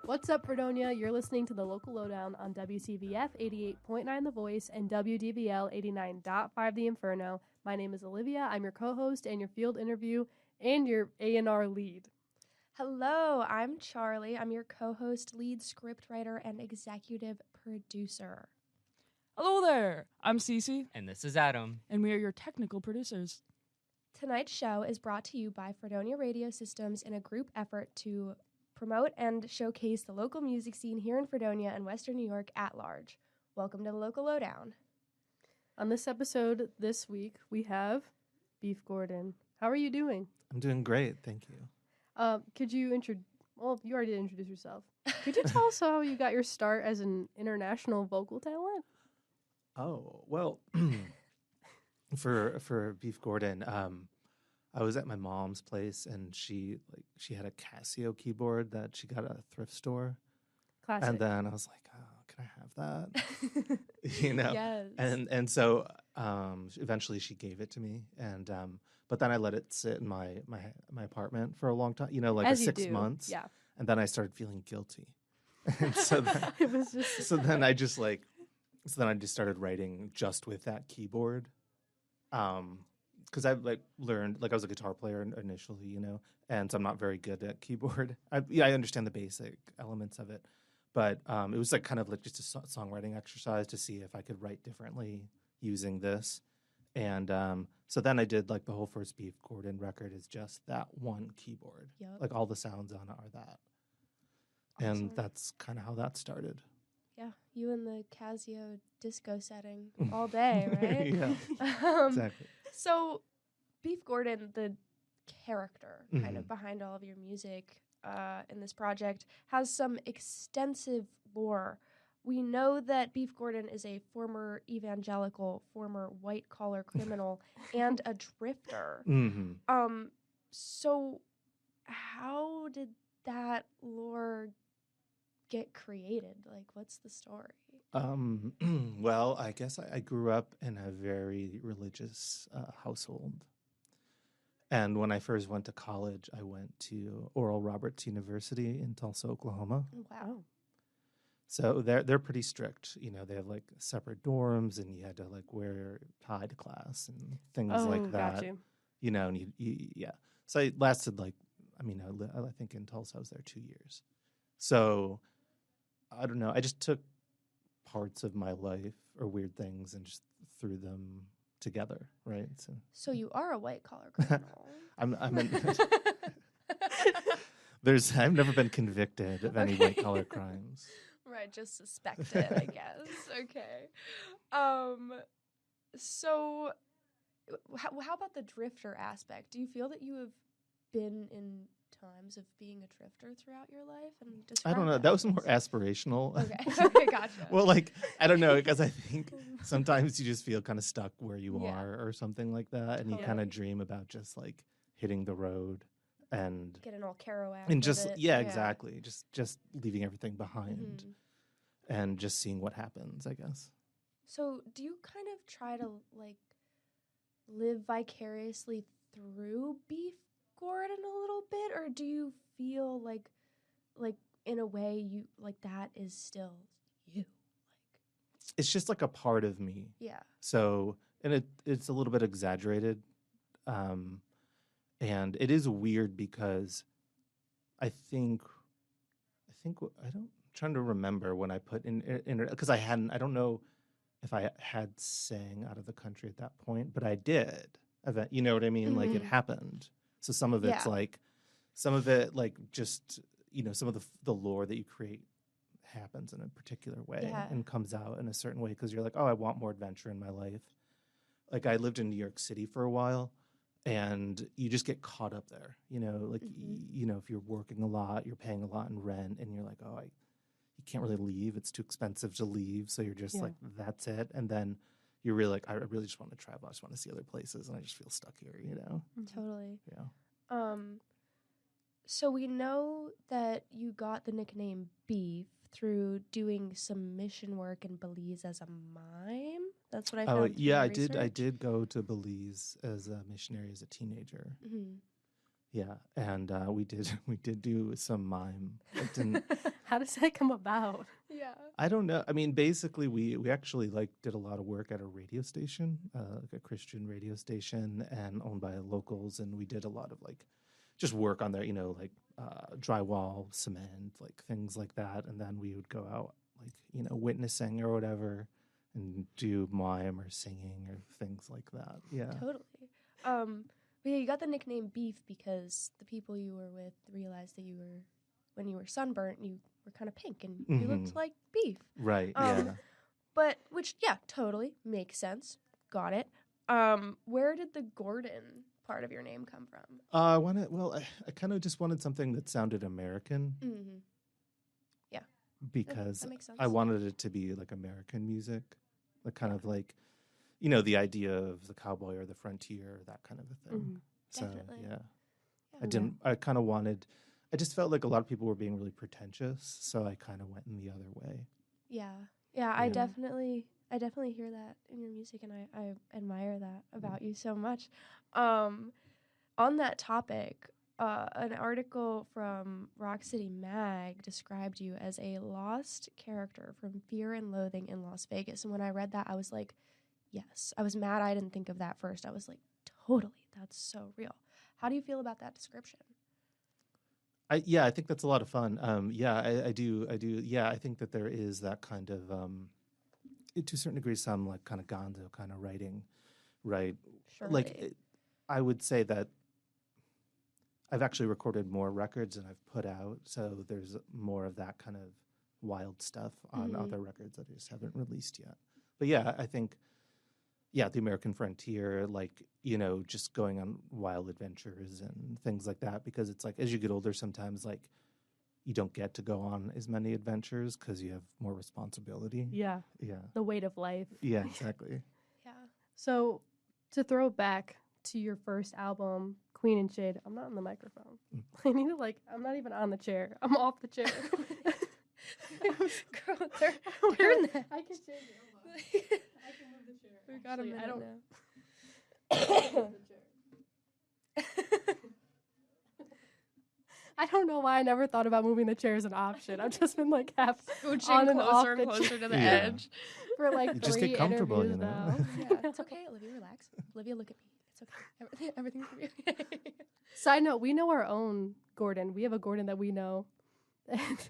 What's up, Fredonia? You're listening to The Local Lowdown on WCVF 88.9 The Voice and WDVL 89.5 The Inferno. My name is Olivia. I'm your co-host and your field interview and your A&R lead. Hello, I'm Charlie. I'm your co-host, lead scriptwriter, and executive producer. Hello there. I'm Cece. And this is Adam. And we are your technical producers. Tonight's show is brought to you by Fredonia Radio Systems in a group effort to promote and showcase the local music scene here in Fredonia and Western New York at large. Welcome to the Local Lowdown. On this episode this week, we have Beef Gordon. How are you doing? I'm doing great, thank you. Could you well, you already did introduce yourself. Could you tell us how you got your start as an international vocal talent? Oh, well, for Beef Gordon, I was at my mom's place and she had a Casio keyboard that she got at a thrift store. Classic. And then I was like, oh, can I have that? Yes. And so eventually she gave it to me, and but then I let it sit in my apartment for a long time, As you 6 do. months. Yeah. And then I started feeling guilty. And so then, It was just so then I just started writing just with that keyboard. Because I've learned, I was a guitar player initially, and so I'm not very good at keyboard. I understand the basic elements of it, but it was kind of just a songwriting exercise to see if I could write differently using this. And so then I did the whole first Beef Gordon record is just that one keyboard. Yep. All the sounds on it are that. Awesome. And that's kind of how that started. Yeah, you in the Casio disco setting all day, right? Yeah, exactly. So, Beef Gordon, the character kind of Mhm. behind all of your music in this project, has some extensive lore. We know that Beef Gordon is a former evangelical, former white-collar criminal, and a drifter. Mm-hmm. So how did that lore get created? What's the story? Well, I guess I grew up in a very religious household. And when I first went to college, I went to Oral Roberts University in Tulsa, Oklahoma. Wow. So they're pretty strict. They have separate dorms, and you had to wear tie to class and things like that. Got you. And yeah. So it lasted I think in Tulsa I was there 2 years. So I don't know. I just took parts of my life or weird things and just threw them together, right? So you are a white-collar criminal. I've never been convicted of any white collar crimes. Right, just suspected, I guess. Okay. So how about the drifter aspect? Do you feel that you have been in times of being a drifter throughout your life? And I don't know. That was more aspirational. Okay, gotcha. Well, I don't know, because I think sometimes you just feel kind of stuck where you are or something like that, and you kind of dream about just hitting the road and getting all Kerouac and just with it. Exactly, just leaving everything behind and just seeing what happens, I guess. So do you kind of try to live vicariously through Beef Gordon a little bit, or do you feel like in a way you that is still you? It's just a part of me. Yeah. So, and it's a little bit exaggerated, and it is weird because I'm trying to remember when I put in because I don't know if I had sang out of the country at that point, but I did. You know what I mean? It happened. So some of it's some of it just some of the lore that you create happens in a particular way and comes out in a certain way because you're oh, I want more adventure in my life. I lived in New York City for a while, and you just get caught up there. If you're working a lot, you're paying a lot in rent, and you're oh, you can't really leave. It's too expensive to leave, so you're just that's it. And then you're really I really just want to travel. I just want to see other places, and I just feel stuck here. Totally. Yeah. So we know that you got the nickname Beef through doing some mission work in Belize as a mime. That's what I found. Yeah, I did go to Belize as a missionary as a teenager. Mm-hmm. Yeah, and we did do some mime. It didn't. How does that come about? Yeah. I don't know. I mean, basically, we actually like did a lot of work at a radio station, like a Christian radio station, and owned by locals. And we did a lot of like just work on there, like drywall, cement, like things like that. And then we would go out, like witnessing or whatever, and do mime or singing or things like that. Yeah, Totally. But yeah, you got the nickname Beef because the people you were with realized that when you were sunburnt, you were kind of pink and you looked like beef. right. Yeah. But, which, yeah, totally makes sense. Got it. Where did the Gordon part of your name come from? I kind of just wanted something that sounded American. Mm-hmm. Yeah. Because that makes sense. I wanted it to be like American music, like kind of like, the idea of the cowboy or the frontier, that kind of a thing. Mhm. So Definitely. yeah, I just felt like a lot of people were being really pretentious, so I kind of went in the other way. Yeah. Yeah, I Yeah. definitely hear that in your music, and I admire that about you so much. On that topic, an article from Rock City Mag described you as a lost character from Fear and Loathing in Las Vegas. And when I read that, I was like, yes. I was mad I didn't think of that first. I was like, totally, that's so real. How do you feel about that description? I think that's a lot of fun. I do. Yeah, I think that there is that kind of, to a certain degree, some like kind of gonzo kind of writing, right? Surely. I would say that I've actually recorded more records than I've put out, so there's more of that kind of wild stuff on other records that I just haven't released yet. But yeah, I think, the American frontier, like, just going on wild adventures and things like that, because it's like as you get older, sometimes like you don't get to go on as many adventures because you have more responsibility. Yeah. Yeah. The weight of life. Yeah, exactly. Yeah. So to throw back to your first album, Queen and Shade, I'm not on the microphone. I need to I'm not even on the chair. I'm off the chair. Girl, turn that. I can change it. Hold on. I can move the chair. We got a Actually, minute I don't now. move the chair. I don't know why I never thought about moving the chair as an option. I've just been half Scooching on and off closer the and closer chair. to the Yeah. edge. for Just 3 get comfortable, interviews now. Yeah, it's okay. Olivia, relax. Olivia, look at me. It's okay. Everything's gonna be okay. Side note, we know our own Gordon. We have a Gordon that we know. And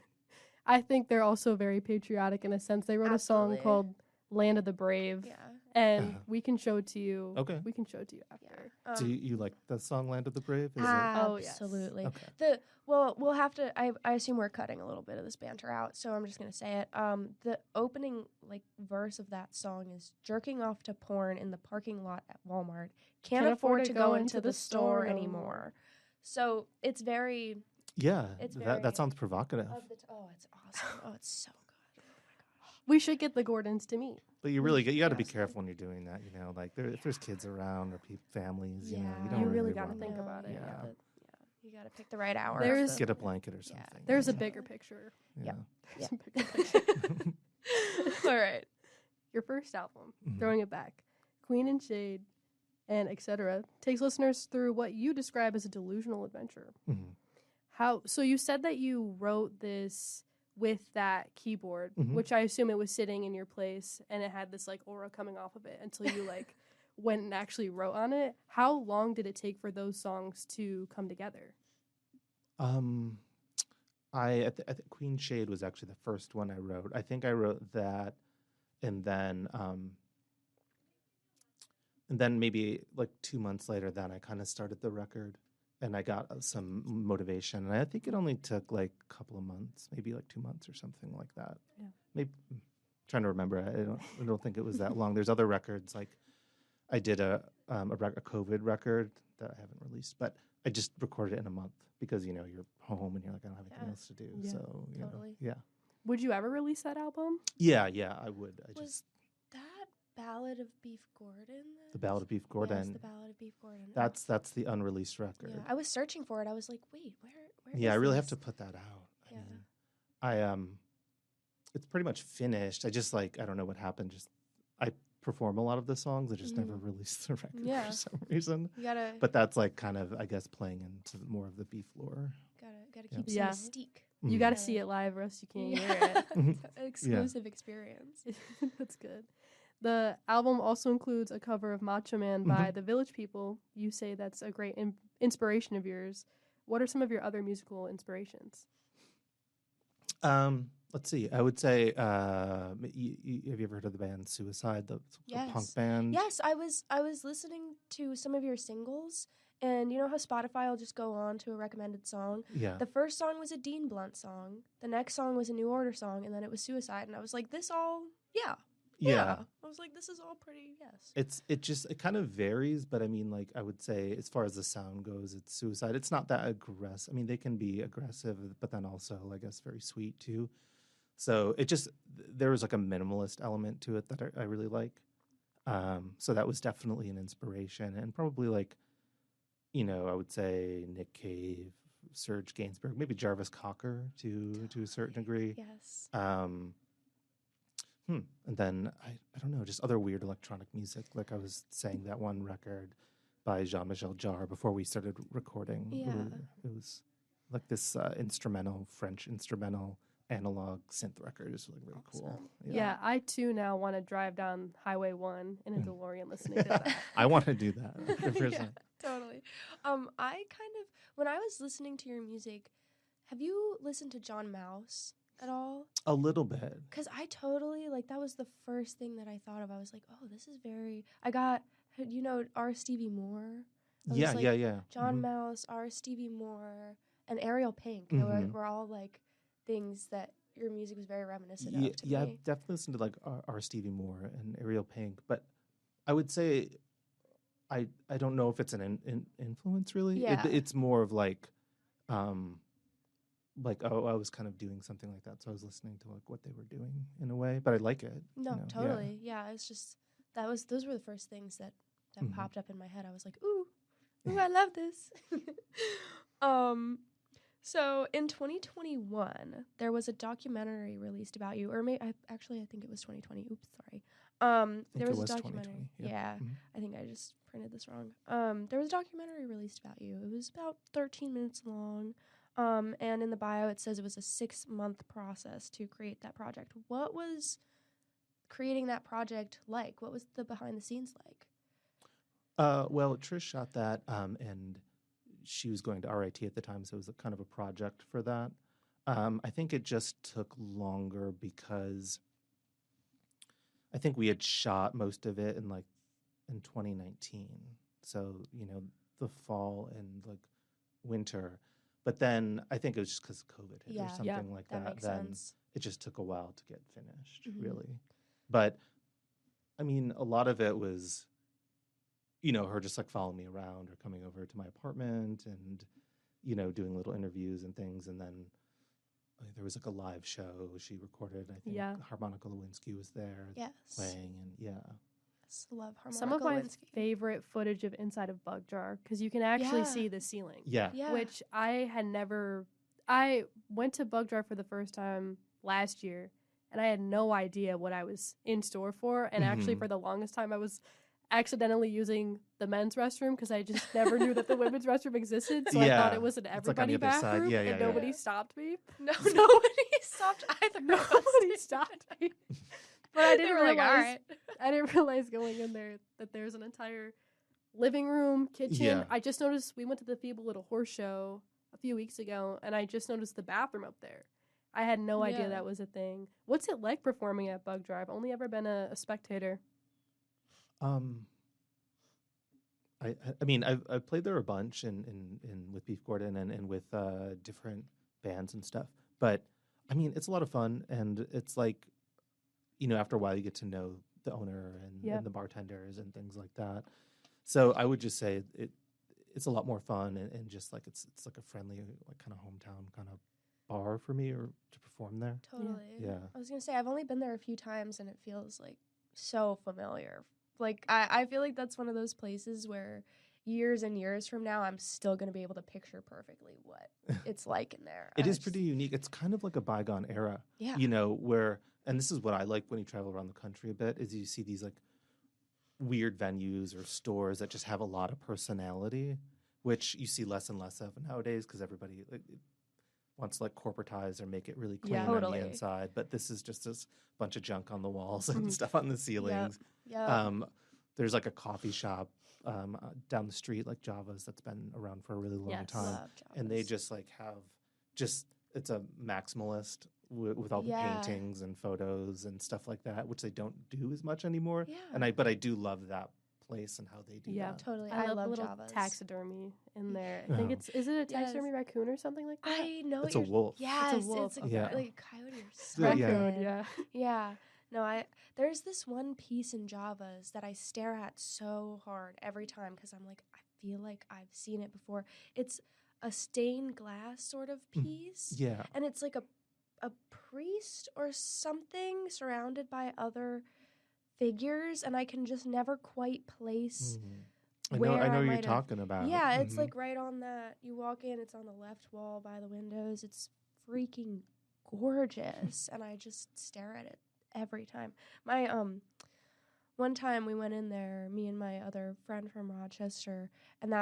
I think they're also very patriotic in a sense. They wrote a song Absolutely. called Land of the Brave. Yeah. And Uh-huh. we can show it to you. Okay. We can show it to you after. Yeah. Do you like the song "Land of the Brave"? Is Oh, yes. Absolutely. Okay. We'll have to. I assume we're cutting a little bit of this banter out, so I'm just gonna say it. The opening verse of that song is jerking off to porn in the parking lot at Walmart. Can't afford to go into the store anymore. So it's very. Yeah, It's very- that sounds provocative. It's awesome. Oh, it's so good. We should get the Gordons to meet. But you really you got to be Yes. careful when you're doing that. If there's kids around or families, you Yeah. don't You really gotta wanna- think about it. Yeah. You gotta pick the right hour. There's- Get a blanket or Yeah. something. There's a Yeah. bigger picture. Yeah. Yeah. There's a bigger picture. All right. Your first album, Mhm. Throwing It Back, Queen and Shade, and etc., takes listeners through what you describe as a delusional adventure. Mhm. So you said that you wrote this with that keyboard, Mhm. which I assume it was sitting in your place and it had this aura coming off of it until you went and actually wrote on it. How long did it take for those songs to come together? I think Queen Shade was actually the first one I wrote. I think I wrote that, and then maybe 2 months later, then I kind of started the record, and I got some motivation. And I think it only took a couple of months, maybe 2 months or something like that. Yeah. Maybe trying to remember. I don't think it was that long. There's other records I did a COVID record that I haven't released, but I just recorded it in a month because you're home and you're like, I don't have anything Yeah. else to do. Yeah. So Totally. yeah. Would you ever release that album? Yeah, I would. Was that Ballad of Beef Gordon? The Ballad of Beef Gordon. Yes, the Ballad of Beef Gordon. That's the unreleased record. Yeah, I was searching for it. I was like, wait, where Yeah, is I really this? have to put that out. Yeah. It's pretty much finished. I just I don't know what happened. Just I perform a lot of the songs. I just never released the record Yeah. for some reason. You gotta But that's like kind of, I guess, playing into more of the beef lore. gotta Yeah. keep Yeah. some mystique. You Mhm. got to see it live, or else you can't hear it. It's an exclusive experience. That's good. The album also includes a cover of Macho Man by the Village People. You say that's a great inspiration of yours. What are some of your other musical inspirations? Let's see. I would say, have you ever heard of the band Suicide, the Yes. punk band? Yes, I was listening to some of your singles, and you know how Spotify will just go on to a recommended song? Yeah. The first song was a Dean Blunt song. The next song was a New Order song, and then it was Suicide. And I was like, this all, yeah. I was like, this is all pretty, yes. It kind of varies, but I mean, like, I would say as far as the sound goes, it's Suicide. It's not that aggressive. I mean, they can be aggressive, but then also, I guess, very sweet too. So there was like a minimalist element to it that I really like. So that was definitely an inspiration, and probably like, I would say Nick Cave, Serge Gainsbourg, maybe Jarvis Cocker to a certain degree. Yes. And then I don't know, just other weird electronic music. Like I was saying, that one record by Jean-Michel Jarre before we started recording. Yeah. It was like this French instrumental analog synth record. It's like really cool. Awesome. Yeah, I too now want to drive down Highway 1 in a DeLorean listening to that. I want to do that. 100%. Yeah, totally. I kind of, when I was listening to your music, have you listened to John Mouse at all? A little bit. Because I totally, like, that was the first thing that I thought of. I was like, oh, this is very, I got, R. Stevie Moore? Yeah. John Mouse, R. Stevie Moore, and Ariel Pink. They were all, like, things that your music was very reminiscent of to me. I've definitely listened to, like, R. Stevie Moore and Ariel Pink, but I would say I don't know if it's an influence, really. Yeah. It's more of, like, I was kind of doing something like that, so I was listening to like what they were doing in a way, but I like it. No, totally. Yeah, it's just those were the first things that popped up in my head. I was like, ooh, I love this. So in 2021, there was a documentary released about you, or I think it was 2020. Oops, sorry. There was a documentary. Yeah, I think I just printed this wrong. There was a documentary released about you. It was about 13 minutes long. And in the bio, it says it was a 6-month process to create that project. What was creating that project like? What was the behind the scenes like? Well, Trish shot that, and she was going to RIT at the time, so it was a kind of a project for that. I think it just took longer because I think we had shot most of it in 2019. So, the fall and winter. But then I think it was just because COVID hit or something like that. Makes then sense. it just took a while to get finished, really. But I mean, a lot of it was, her just following me around or coming over to my apartment and, doing little interviews and things. And then there was a live show she recorded. I think Harmonica Lewinsky was there playing, and love Harmonica Some of my Lewinsky. favorite footage of inside of Bug Jar, because you can actually see the ceiling. Yeah. Which I had never. I went to Bug Jar for the first time last year, and I had no idea what I was in store for. And actually, for the longest time, I was accidentally using the men's restroom because I just never knew that the women's restroom existed. So I thought it was an everybody bathroom, and nobody stopped me. No, nobody stopped either. Nobody stopped me. But I didn't realize. All right. I didn't realize going in there that there's an entire living room, kitchen. Yeah. I just noticed we went to the Feeble Little Horse Show a few weeks ago, and I just noticed the bathroom up there. I had no idea that was a thing. What's it like performing at Bug Jar? I've only ever been a spectator. I mean, I've played there a bunch in with Beef Gordon and with different bands and stuff. But I mean, it's a lot of fun, and it's after a while you get to know the owner and the bartenders and things like that. So I would just say it's a lot more fun and just it's like a friendly kind of hometown kind of bar for me or to perform there. Totally. Yeah. I was gonna say I've only been there a few times and it feels so familiar. I feel like that's one of those places where years and years from now I'm still gonna be able to picture perfectly what it's like in there. It is pretty unique. It's kind of like a bygone era. Yeah. Where, and this is what I like when you travel around the country a bit, is you see these weird venues or stores that just have a lot of personality, which you see less and less of nowadays because everybody wants to corporatize or make it really clean on Totally. the inside. But this is just this bunch of junk on the walls and stuff on the ceilings. Yeah. There's a coffee shop down the street, like Java's, that's been around for a really long time. Love And they Java's. just it's a maximalist with all the paintings and photos and stuff like that, which they don't do as much anymore. Yeah. But I do love that place and how they do that. Totally. I love the love little Java's. taxidermy in there. I think is it a taxidermy raccoon or something like that? I know It's a wolf. Yes, It's a wolf. it's a Yeah. like a coyote or Yeah. something. Raccoon, yeah. Yeah. No, there's this one piece in Java's that I stare at so hard every time because I'm like, I feel like I've seen it before. It's a stained glass sort of piece. Yeah. And it's like a priest or something surrounded by other figures, and I can just never quite place I know where what you're might have- talking about. Yeah, it's Mhm. like right on that. You walk in, it's on the left wall by the windows. It's freaking gorgeous, and I just stare at it every time. My one time we went in there, me and my other friend from Rochester, and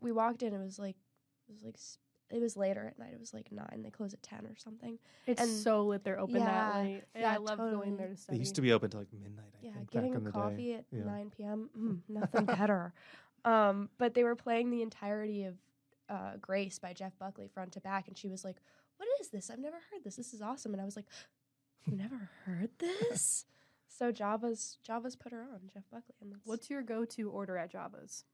we walked in. It was later at night. It was like 9. They close at 10 or something. It's And- so lit. They're open that late. And yeah, I love going totally. there to They study. used to be open till midnight, I Yeah, think, getting back in a the coffee day. at Yeah. 9 p.m. Nothing better. But they were playing the entirety of Grace by Jeff Buckley front to back, and she was like, "What is this? I've never heard this. This is awesome." And I was like, "You've never heard this?" So Java's put her on, Jeff Buckley. And What's your go-to order at Java's?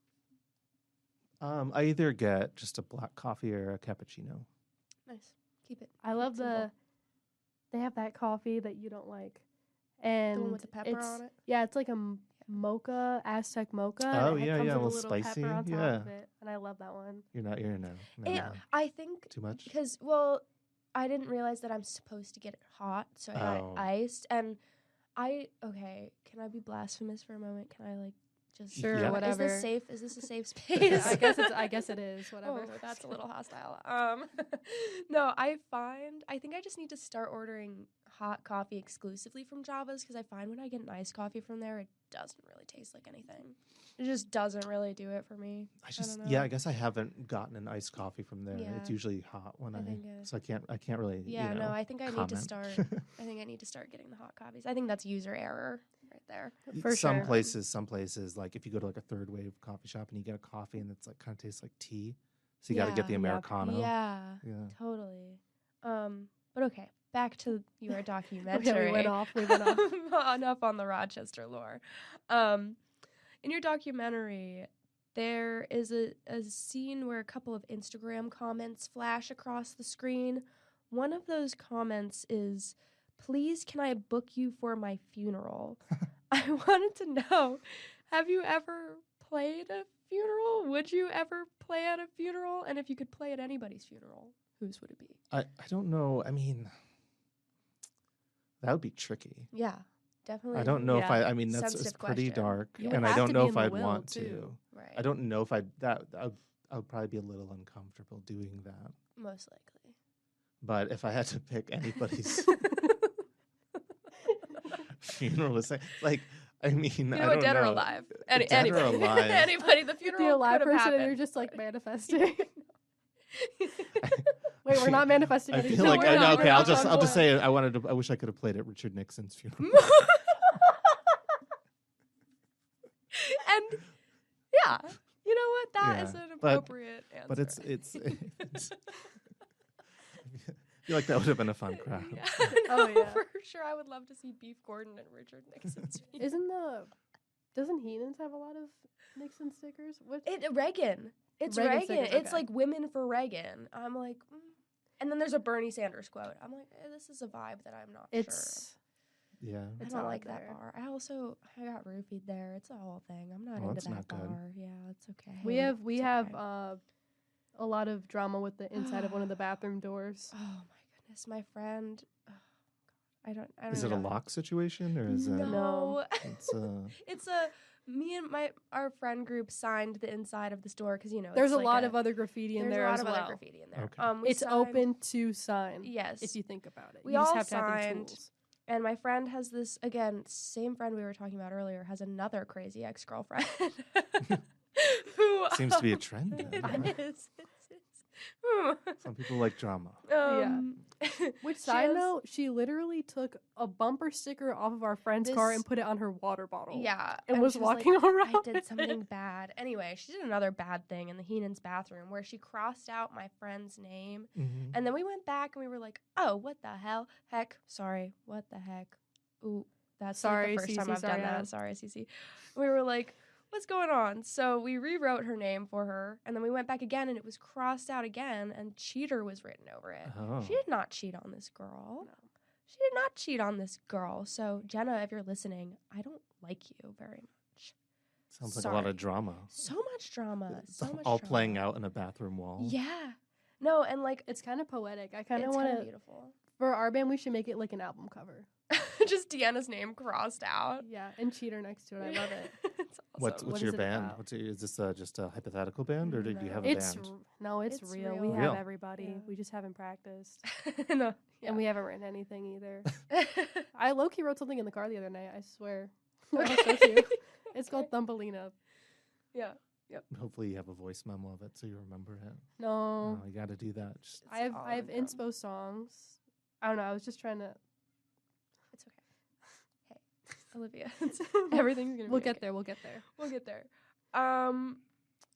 I either get just a black coffee or a cappuccino. nice? Keep it. I love simple. they have that coffee that you don't like. And The one with the pepper it's- on it. Yeah, it's like a mocha, Aztec mocha. Oh, and it yeah, comes yeah, a with little a little spicy, pepper on top yeah. of it. And I love that one. You're no. I think Too much? because I didn't realize that I'm supposed to get it hot, so I had it Oh. iced. And can I be blasphemous for a moment? Can I just Sure, Yeah. whatever. Is this safe? Is this a safe space? I guess it is, whatever. Oh, that's a little hostile. No, I think I just need to start ordering hot coffee exclusively from Java's because I find when I get an iced coffee from there, it doesn't really taste like anything. It just doesn't really do it for me. I just don't know. I guess I haven't gotten an iced coffee from there. Yeah. It's usually hot when I think so I can't really Yeah, no, I think I need to comment. start. I think I need to start getting the hot coffees. I think that's user error right there. For some sure. places like if you go to a third wave coffee shop and you get a coffee and it's kind of tastes like tea, so you got to get the Yeah. Americano. Yeah, Yeah. totally. But okay, back to your Okay, documentary. we went off. Enough on the Rochester lore. In your documentary, there is a scene where a couple of Instagram comments flash across the screen. One of those comments is, "Please, can I book you for my funeral?" I wanted to know, have you ever played a funeral? Would you ever play at a funeral? And if you could play at anybody's funeral, whose would it be? I don't know. I mean, that would be tricky. Yeah, definitely. I don't know if Yeah. I mean, it's Sensitive pretty question. dark, You would and I have don't to know be if in the I'd will, want too. to. Right. I don't know if I would probably be a little uncomfortable doing that. Most likely. But if I had to pick anybody's funeral to say, I mean, You know I what, don't dead or know. alive. Dead or Anybody. alive. Anybody. The The funeral alive could have person, and happened. you're just manifesting. Wait, we're not manifesting I anything. feel No, like we're I not. know. We're Okay, I'll not. just say I wish I could have played at Richard Nixon's funeral. And yeah, you know what? That is Yeah, an but- appropriate answer. But it's I feel like that would have been a fun crowd. Yeah, Oh, no, yeah. for sure. I would love to see Beef Gordon and Richard Nixon's funeral. Doesn't Heenan's have a lot of Nixon stickers? What? Reagan. It's Reagan Reagan. stickers, It's okay. like women for Reagan. I'm like, and then there's a Bernie Sanders quote. I'm like, this is a vibe that I'm not It's Yeah. sure. it's I don't odd like that there. bar. I got roofied there. It's a whole thing. I'm not Oh, into that's that not good. bar. Yeah, it's okay. we have It's okay. a lot of drama with the inside of one of the bathroom doors. Oh my goodness, my friend. Oh, God. I don't. Is it a even know. lock situation or is it? No. It's It's me and our friend group signed the inside of this door because There's it's a like lot of other graffiti in there's there a lot as of well. other graffiti in there. Okay. We It's signed- open to sign. Yes. If you think about it, We you just all have to have the signed- tools. And my friend has this, again, same friend we were talking about earlier, has another crazy ex-girlfriend. Who Seems to be a trend. Then, It right? is. Some people like drama. Which she side has- note, she literally took a bumper sticker off of our friend's car This- and put it on her water bottle. Yeah. And was she walking like, around I did with something it. bad. Anyway, she did another bad thing in the Heenan's bathroom where she crossed out my friend's name. Mhm. And then we went back and we were like, oh, what the hell? Sorry, what the heck? Ooh, that's Sorry, like the first time Cece, I've done sorry, Adam. that. Sorry, Cece. We were like, what's going on? So we rewrote her name for her, and then we went back again, and it was crossed out again, and cheater was written over it. Oh. She did not cheat on this girl. No. She did not cheat on this girl. So, Jenna, if you're listening, I don't like you very much. Sounds like a lot Sorry. of drama. So much drama. So much All drama. playing out in a bathroom wall. Yeah. No, and like, It's kind of poetic. I kind of it's want kind of to, beautiful. for our band, we should make it like an album cover. Just Deanna's name crossed out. Yeah, and cheater next to it. I love it. It's awesome. What's What your is it band? about? Is this just a hypothetical band, or do you have a It's band? no, it's It's real. real. We Real. have everybody. Yeah. We just haven't practiced, No. Yeah. and we haven't written anything either. I low-key wrote something in the car the other night. I swear. I'll Okay. show you. It's called Thumbelina. Yeah. Hopefully, you have a voice memo of it so you remember it. No, Oh, you got to do that. Just, I have all I have of them. inspo songs. I don't know. I was just trying to. It's okay. Hey, Olivia. Everything's gonna be We'll get okay. there. We'll get there. We'll get there.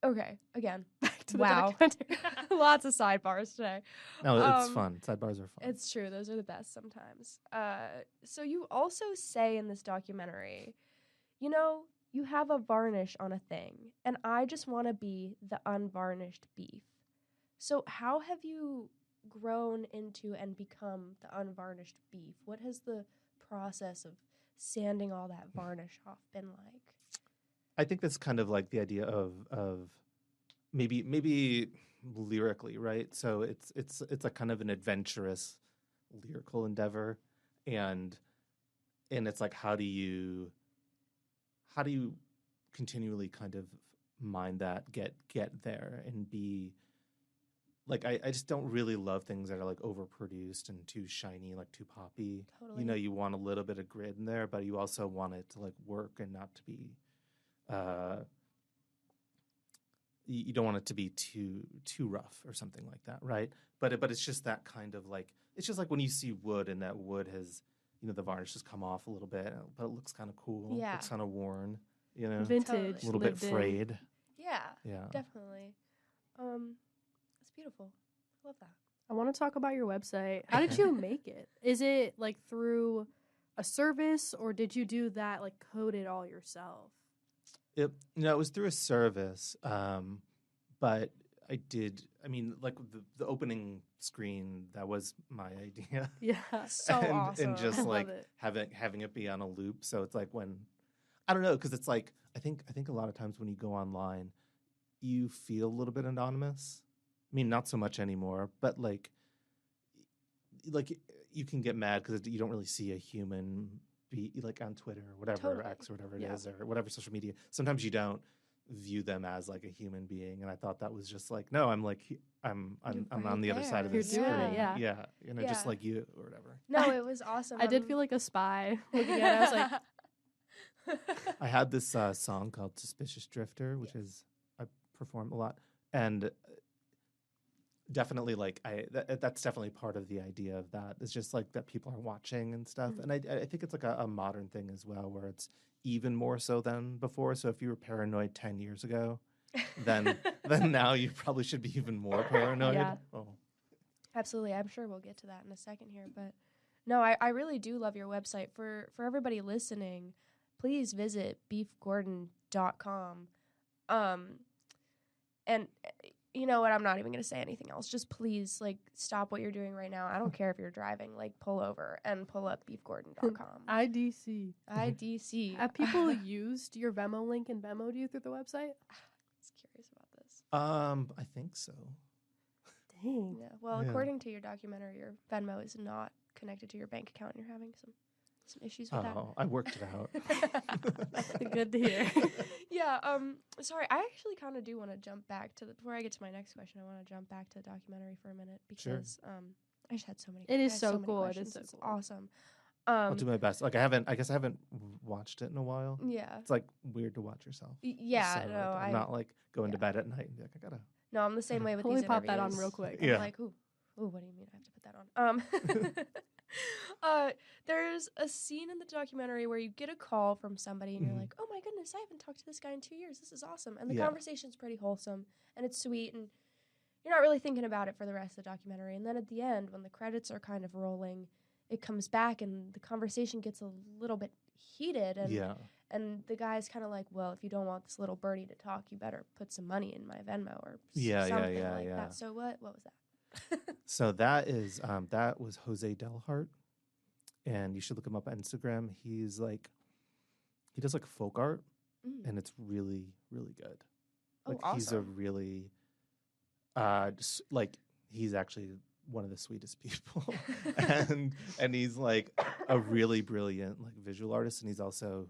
Okay. Again. Back to Wow. the documentary. Lots of sidebars today. no, it's Um, fun. Sidebars are fun. It's true. Those are the best sometimes. So you also say in this documentary, you have a varnish on a thing, and I just want to be the unvarnished beef. So how have you grown into and become the unvarnished beef? What has the process of sanding all that varnish off been like? I think that's kind of like the idea of maybe lyrically, right? So it's a kind of an adventurous lyrical endeavor, and it's like how do you continually kind of mind that, get there, and be like I just don't really love things that are like overproduced and too shiny, like too poppy. Totally. You want a little bit of grit in there, but you also want it to like work and not to be you don't want it to be too rough or something like that, right? But it's just that kind of like, it's just like when you see wood and that wood has, the varnish has come off a little bit, but it looks kind of cool. Yeah. It's kind of worn, Vintage. Totally. a little bit lived in. frayed. Yeah, Yeah. definitely. It's beautiful. I love that. I want to talk about your website. How did you make it? Is it like through a service, or did you do that like code it all yourself? It was through a service, but I did. I mean, like the opening screen, that was my idea. Yeah. So and, awesome. And just I love like it. having it be on a loop. So it's like when, I don't know, because it's like I think a lot of times when you go online, you feel a little bit anonymous. I mean, not so much anymore, but like you can get mad because you don't really see a human be like on Twitter or whatever, Totally. X or whatever it Yeah. is, or whatever social media. Sometimes you don't view them as like a human being, and I thought that was just like, no, I'm like I'm You're on right the other side of there. the You're doing screen. it, yeah. Yeah, just Yeah. like you or whatever. No, it was awesome. I did feel like a spy looking at it. I was like, I had this song called "Suspicious Drifter," which is I perform a lot, and definitely like that's definitely part of the idea of that. It's just like that people are watching and stuff, Mhm. and I think it's like a modern thing as well, where it's even more so than before. So if you were paranoid 10 years ago, then now you probably should be even more paranoid. Yeah. Oh. Absolutely. I'm sure we'll get to that in a second here. But no, I really do love your website. For everybody listening, please visit beefgordon.com. And you know what? I'm not even going to say anything else. Just please, like, stop what you're doing right now. I don't care if you're driving. Like, pull over and pull up beefgordon.com. IDC. IDC. Have people used your Venmo link and Venmo'd you through the website? I was curious about this. I think so. Dang. Yeah. Well, Yeah. according to your documentary, your Venmo is not connected to your bank account. And you're having some issues with Oh, I worked it out. that. Good to hear. Yeah. Sorry, I actually kind of do want to jump back to before I get to my next question. I want to jump back to the documentary for a minute Sure. because I just had so many. It is I had so many cool. It is questions. so It's cool. awesome. I'll do my best. Like I guess I haven't watched it in a while. Yeah. It's like weird to watch yourself. Yeah, So, no, like, I'm not like going to bed at night and be like, I gotta. No, I'm the same way with Let me these pop that on interviews. real quick. I'm Yeah. like, ooh, what do you mean I have to put that on? There's a scene in the documentary where you get a call from somebody and you're like, oh my goodness, I haven't talked to this guy in 2 years. This is awesome. And the conversation's pretty wholesome and it's sweet and you're not really thinking about it for the rest of the documentary. And then at the end, when the credits are kind of rolling, it comes back and the conversation gets a little bit heated. And the guy's kind of like, well, if you don't want this little birdie to talk, you better put some money in my Venmo or something like that. So what was that? So that was Jose Delhart, and you should look him up on Instagram. He does like folk art, and it's really, really good. Like awesome. He's a really, he's actually one of the sweetest people, and he's like a really brilliant like visual artist, and he's also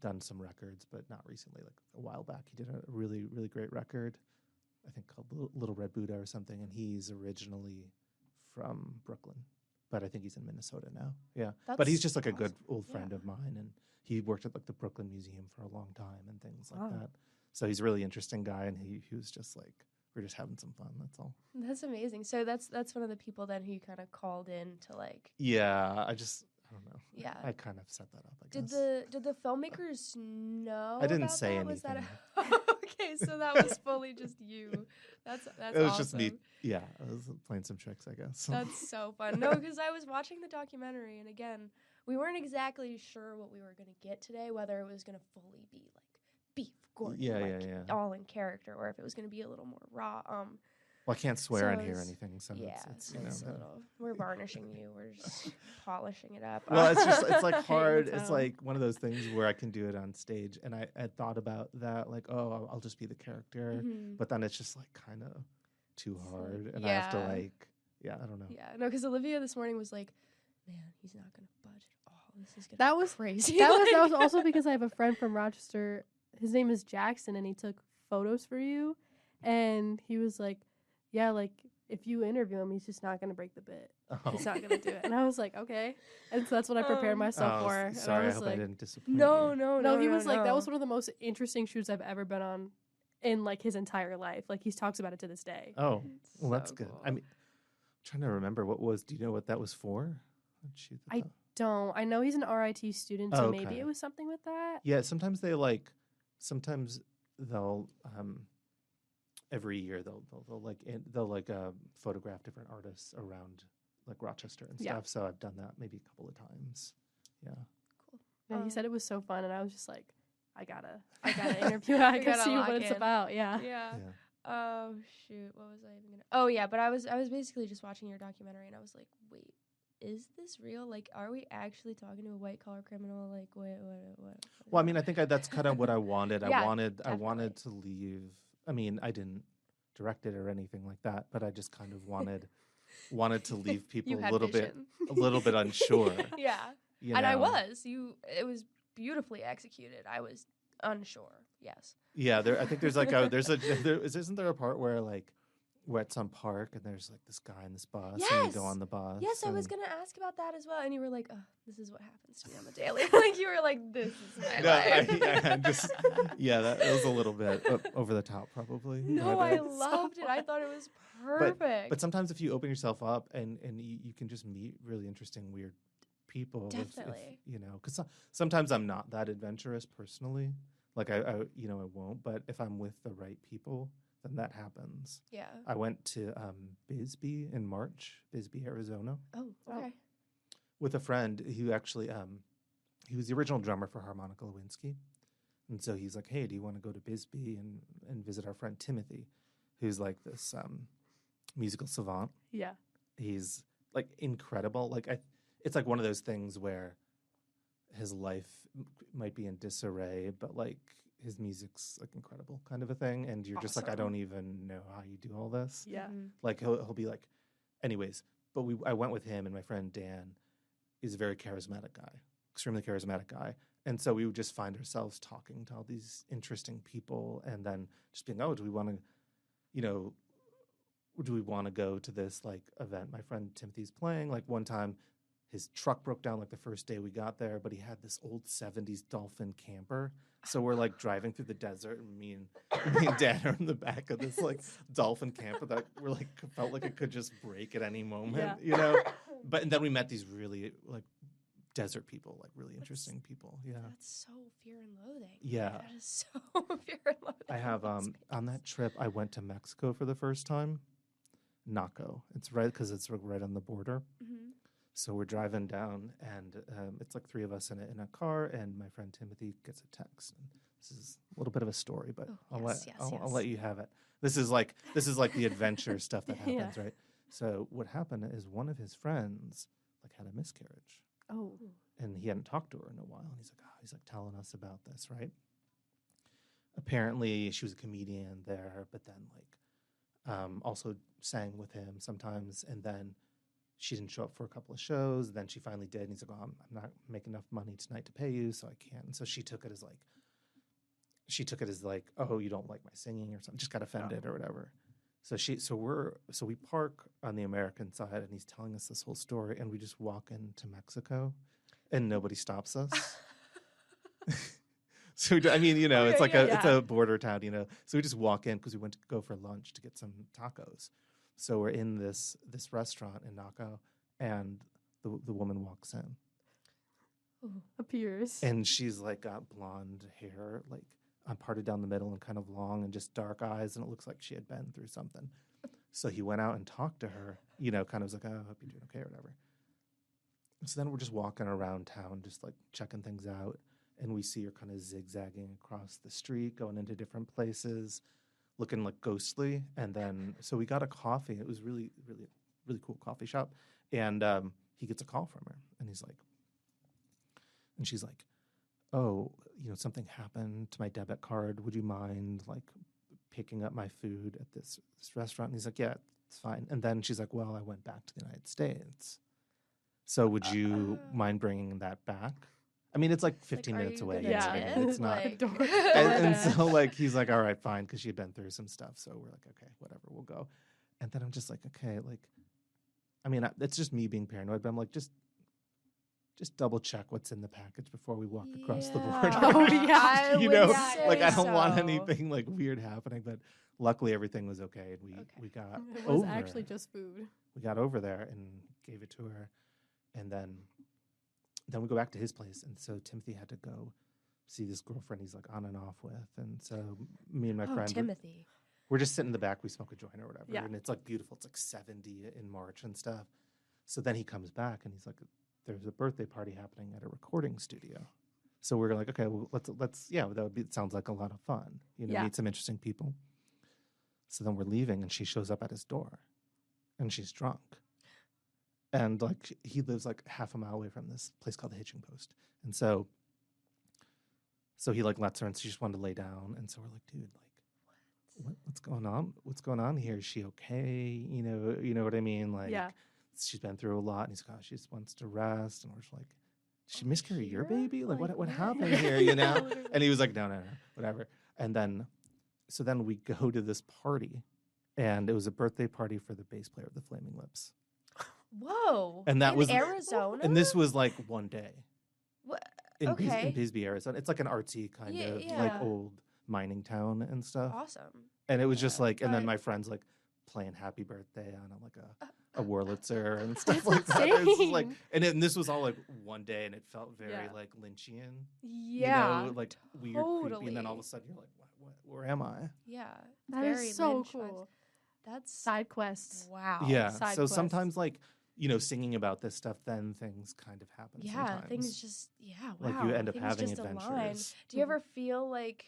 done some records, but not recently. Like a while back, he did a really, really great record, I think called Little Red Buddha or something, and he's originally from Brooklyn, but I think he's in Minnesota now. Yeah, but he's just like a good old friend of mine, and he worked at like the Brooklyn Museum for a long time and things like that. So he's a really interesting guy, and he was just like, we're just having some fun. That's all. That's amazing. So that's one of the people then who you kind of called in to like. Yeah, I don't know. Yeah, I kind of set that up. I guess. Did the filmmakers know? I didn't about say that? anything. Was that okay? So that was fully just you. That's it was awesome. just me. Yeah, I was playing some tricks, I guess. That's so fun. No, because I was watching the documentary, and again, we weren't exactly sure what we were going to get today, whether it was going to fully be like beef Gordon, all in character, or if it was going to be a little more raw. Well, I can't swear in here or anything, so it's a little. We're varnishing you. We're just polishing it up. Well, it's like hard. It's like one of those things where I can do it on stage, and I thought about that, like, oh, I'll just be the character, but then it's just like kind of too hard, and I have to like, I don't know. Yeah, no, because Olivia this morning was like, man, he's not going to budge at all. This is going to be crazy. That was also because I have a friend from Rochester. His name is Jackson, and he took photos for you, and he was like, yeah, like, if you interview him, he's just not going to break the bit. Oh. He's not going to do it. And I was like, okay. And so that's what I prepared myself for. Sorry, and I hope like, I didn't disappoint you. No, he was like, that was one of the most interesting shoots I've ever been on in, like, his entire life. Like, he talks about it to this day. Oh, well, that's good. Cool. I mean, I'm trying to remember do you know what that was for? I don't. I know he's an RIT student, so maybe it was something with that. Yeah, sometimes they'll every year they'll photograph different artists around like Rochester and stuff. So I've done that maybe a couple of times. Yeah. Cool. Yeah, he said it was so fun, and I was just like, I gotta interview. I gotta see what it's about. Yeah. Oh shoot, what was I even gonna? Oh yeah, but I was basically just watching your documentary, and I was like, wait, is this real? Like, are we actually talking to a white collar criminal? Like, what? Well, I mean, I think that's kind of what I wanted. Yeah, I wanted to leave. I mean, I didn't direct it or anything like that, but I just kind of wanted to leave people a little bit unsure. Yeah, and I was. It was beautifully executed. I was unsure. Yes. Yeah, I think there's like isn't there a part where like we're at some park and there's like this guy in this bus and you go on the bus. Yes, I was gonna ask about that as well, and you were like, "Oh, this is what happens to me on the daily." Like you were like, "This is my life." That was a little bit over the top, probably. No, I loved it. I thought it was perfect. But sometimes if you open yourself up and you can just meet really interesting, weird people. Definitely. If, because sometimes I'm not that adventurous personally. Like I won't. But if I'm with the right people, then that happens. Yeah. I went to Bisbee in March, Bisbee, Arizona. Oh, okay. With a friend who actually, he was the original drummer for Harmonica Lewinsky. And so he's like, hey, do you want to go to Bisbee and visit our friend Timothy, who's like this musical savant? Yeah. He's like incredible. Like it's like one of those things where his life might be in disarray, but like his music's like incredible kind of a thing. And you're just like, I don't even know how you do all this. Yeah. Like he'll be like, anyways, but I went with him, and my friend Dan is a very charismatic guy, extremely charismatic guy. And so we would just find ourselves talking to all these interesting people and then just being, oh, do we want to go to this like event my friend Timothy's playing? Like one time his truck broke down like the first day we got there, but he had this old 70s Dolphin camper. So we're like driving through the desert, and me and Dad are in the back of this like Dolphin camper that we're like felt like it could just break at any moment, you know. But and then we met these really like desert people, like really interesting people. Yeah, That's so Fear and Loathing. Yeah, that is so Fear and Loathing. I have on that trip I went to Mexico for the first time. Naco, it's right because it's right on the border. Mm-hmm. So we're driving down, and it's like three of us in a car, and my friend Timothy gets a text. And this is a little bit of a story, but I'll let you have it. This is like the adventure stuff that happens, right? So what happened is one of his friends like had a miscarriage. Oh. And he hadn't talked to her in a while, and he's like telling us about this, right? Apparently, she was a comedian there, but then like also sang with him sometimes, and then she didn't show up for a couple of shows. Then she finally did. And he's like, I'm not making enough money tonight to pay you, so I can't. And so she took it as like, oh, you don't like my singing or something. Just got offended or whatever. So we park on the American side, and he's telling us this whole story, and we just walk into Mexico, and nobody stops us. So I mean, you know, it's like it's a border town, you know. So we just walk in because we went to go for lunch to get some tacos. So we're in this restaurant in Naco, and the woman walks in. Appears. And she's like got blonde hair, like parted down the middle and kind of long, and just dark eyes, and it looks like she had been through something. So he went out and talked to her, you know, kind of was like, oh, I hope you're doing okay or whatever. So then we're just walking around town, just like checking things out, and we see her kind of zigzagging across the street, going into different places, looking like ghostly. And then, so we got a coffee. It was really, really, really cool coffee shop. And he gets a call from her, and she's like, oh, you know, something happened to my debit card. Would you mind like picking up my food at this restaurant? And he's like, yeah, it's fine. And then she's like, well, I went back to the United States. So would you mind bringing that back? I mean, it's like 15 minutes away. Yeah, it's not. Like, And so like he's like, all right, fine, because she had been through some stuff. So we're like, okay, whatever, we'll go. And then I'm just like, okay, like, I mean, it's just me being paranoid, but I'm like, just double check what's in the package before we walk across the border. Oh, yeah. You know, say like I don't want so. anything like weird happening, but luckily everything was okay. And we got It was over. actually just food. We got over there and gave it to her. And then we go back to his place. And so Timothy had to go see this girlfriend he's like on and off with. And so me and my friend, Timothy. we're just sitting in the back. We smoke a joint or whatever. Yeah. And it's like beautiful. It's like 70 in March and stuff. So then he comes back and he's like, there's a birthday party happening at a recording studio. So we're like, okay, well, let's that would be, it sounds like a lot of fun. You know, meet some interesting people. So then we're leaving and she shows up at his door and she's drunk. And like he lives like half a mile away from this place called the Hitching Post. And so he like lets her, and she just wanted to lay down. And so we're like, dude, like what's going on? What's going on here? Is she okay? You know what I mean? Like she's been through a lot, and he's like, oh, she just wants to rest. And we're just like, did she miscarry your baby? Like what happened here? You know? And he was like, no, whatever. And then we go to this party, and it was a birthday party for the bass player of the Flaming Lips. Whoa. And that was Arizona. And this was like one day. What? In Okay. Bisbee, Arizona. It's like an artsy kind of like old mining town and stuff. Awesome. And it was just like, and then Right. my friends like playing Happy Birthday on like a Wurlitzer and stuff That's like that. It's just like, insane. and this was all like one day, and it felt very like Lynchian. Yeah. You know, like weird, creepy. And then all of a sudden you're like, what? Where am I? Yeah. That very is so Lynch vibes. cool. That's Side quests. wow. Yeah. Side So quests. sometimes like, you know, singing about this stuff, then things kind of happen. Yeah. sometimes. Things just wow. like you end up Things having just align. adventures. Do you ever feel like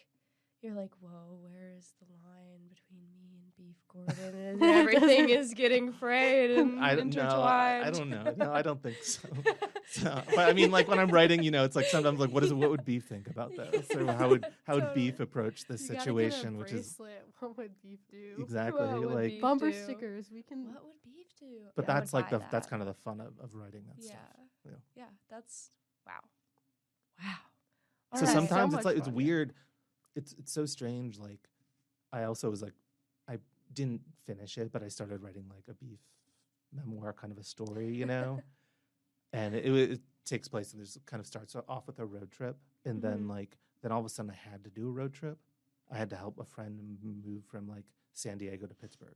you're like, whoa, where is the line between me and Beef Gordon? And everything is getting frayed and intertwined. I don't know. No, I don't think so. But I mean, like when I'm writing, you know, it's like sometimes like, what would Beef think about this, or how would Beef approach this You gotta get a situation, which is bracelet. What would Beef do? exactly What would like. Beef Bumper do? stickers. We can. What would Beef do? But Yeah, I that's would like buy that's that. kind of the fun of writing that Yeah. stuff. Yeah. That's wow. Wow. So All right. sometimes So it's much like it's fun. weird. It's so strange. Like I also was like, I didn't finish it, but I started writing like a Beef memoir, kind of a story, you know. and it takes place, and there's kind of starts off with a road trip, and then Mhm. then all of a sudden I had to do a road trip. I had to help a friend move from like San Diego to Pittsburgh.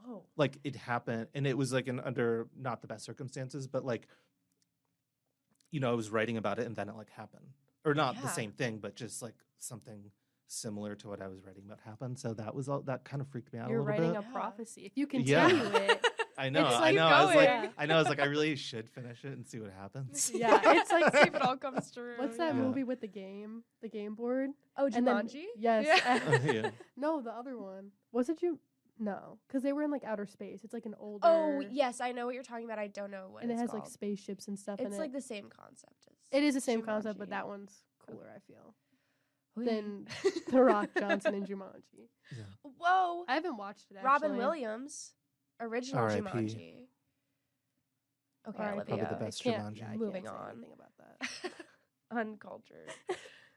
Whoa. Like it happened, and it was like under not the best circumstances, but like, I was writing about it, and then it like happened, or not the Yeah. same thing, but just like something similar to what I was writing about happened. So that was all that kind of freaked me out You're a little writing bit. a Yeah. prophecy. If you Yeah. continue it, I know, It's I like know. I was going. like, I was like, I really should finish it and see what happens. yeah, it's like See if it all comes true. what's that Yeah. movie with the game board? Oh, And then- Jumanji? yes. Yeah. Yeah. No, the other one. Was it you? No, because they were in like outer space. It's like an older. Oh, yes, I know what you're talking about. I don't know what and it it's has called. like spaceships and stuff in It's it. like the same concept as It is the same concept, but Jumanji. that one's cooler. I feel Okay. than The Rock Johnson and Jumanji. Whoa. I haven't watched it. Actually. Robin Williams, original R.I.P. Jumanji. Okay, R.I.P. Olivia. Probably the best Can't- Jumanji. yeah, I can't Moving say on. anything about that. Uncultured.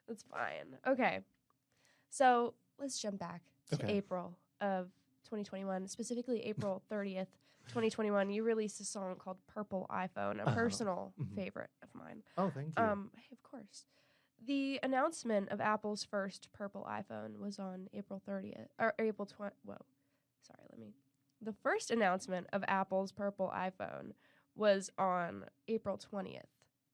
That's fine. Okay. So let's jump back to Okay. April of 2021, specifically April 30th, 2021. You released a song called Purple iPhone, a Uh-huh. personal Mhm. favorite of mine. Oh, thank you. Hey, of course. The announcement of Apple's first Purple iPhone was on April 30th, or April 20. Whoa. Sorry, The first announcement of Apple's Purple iPhone was on April 20th,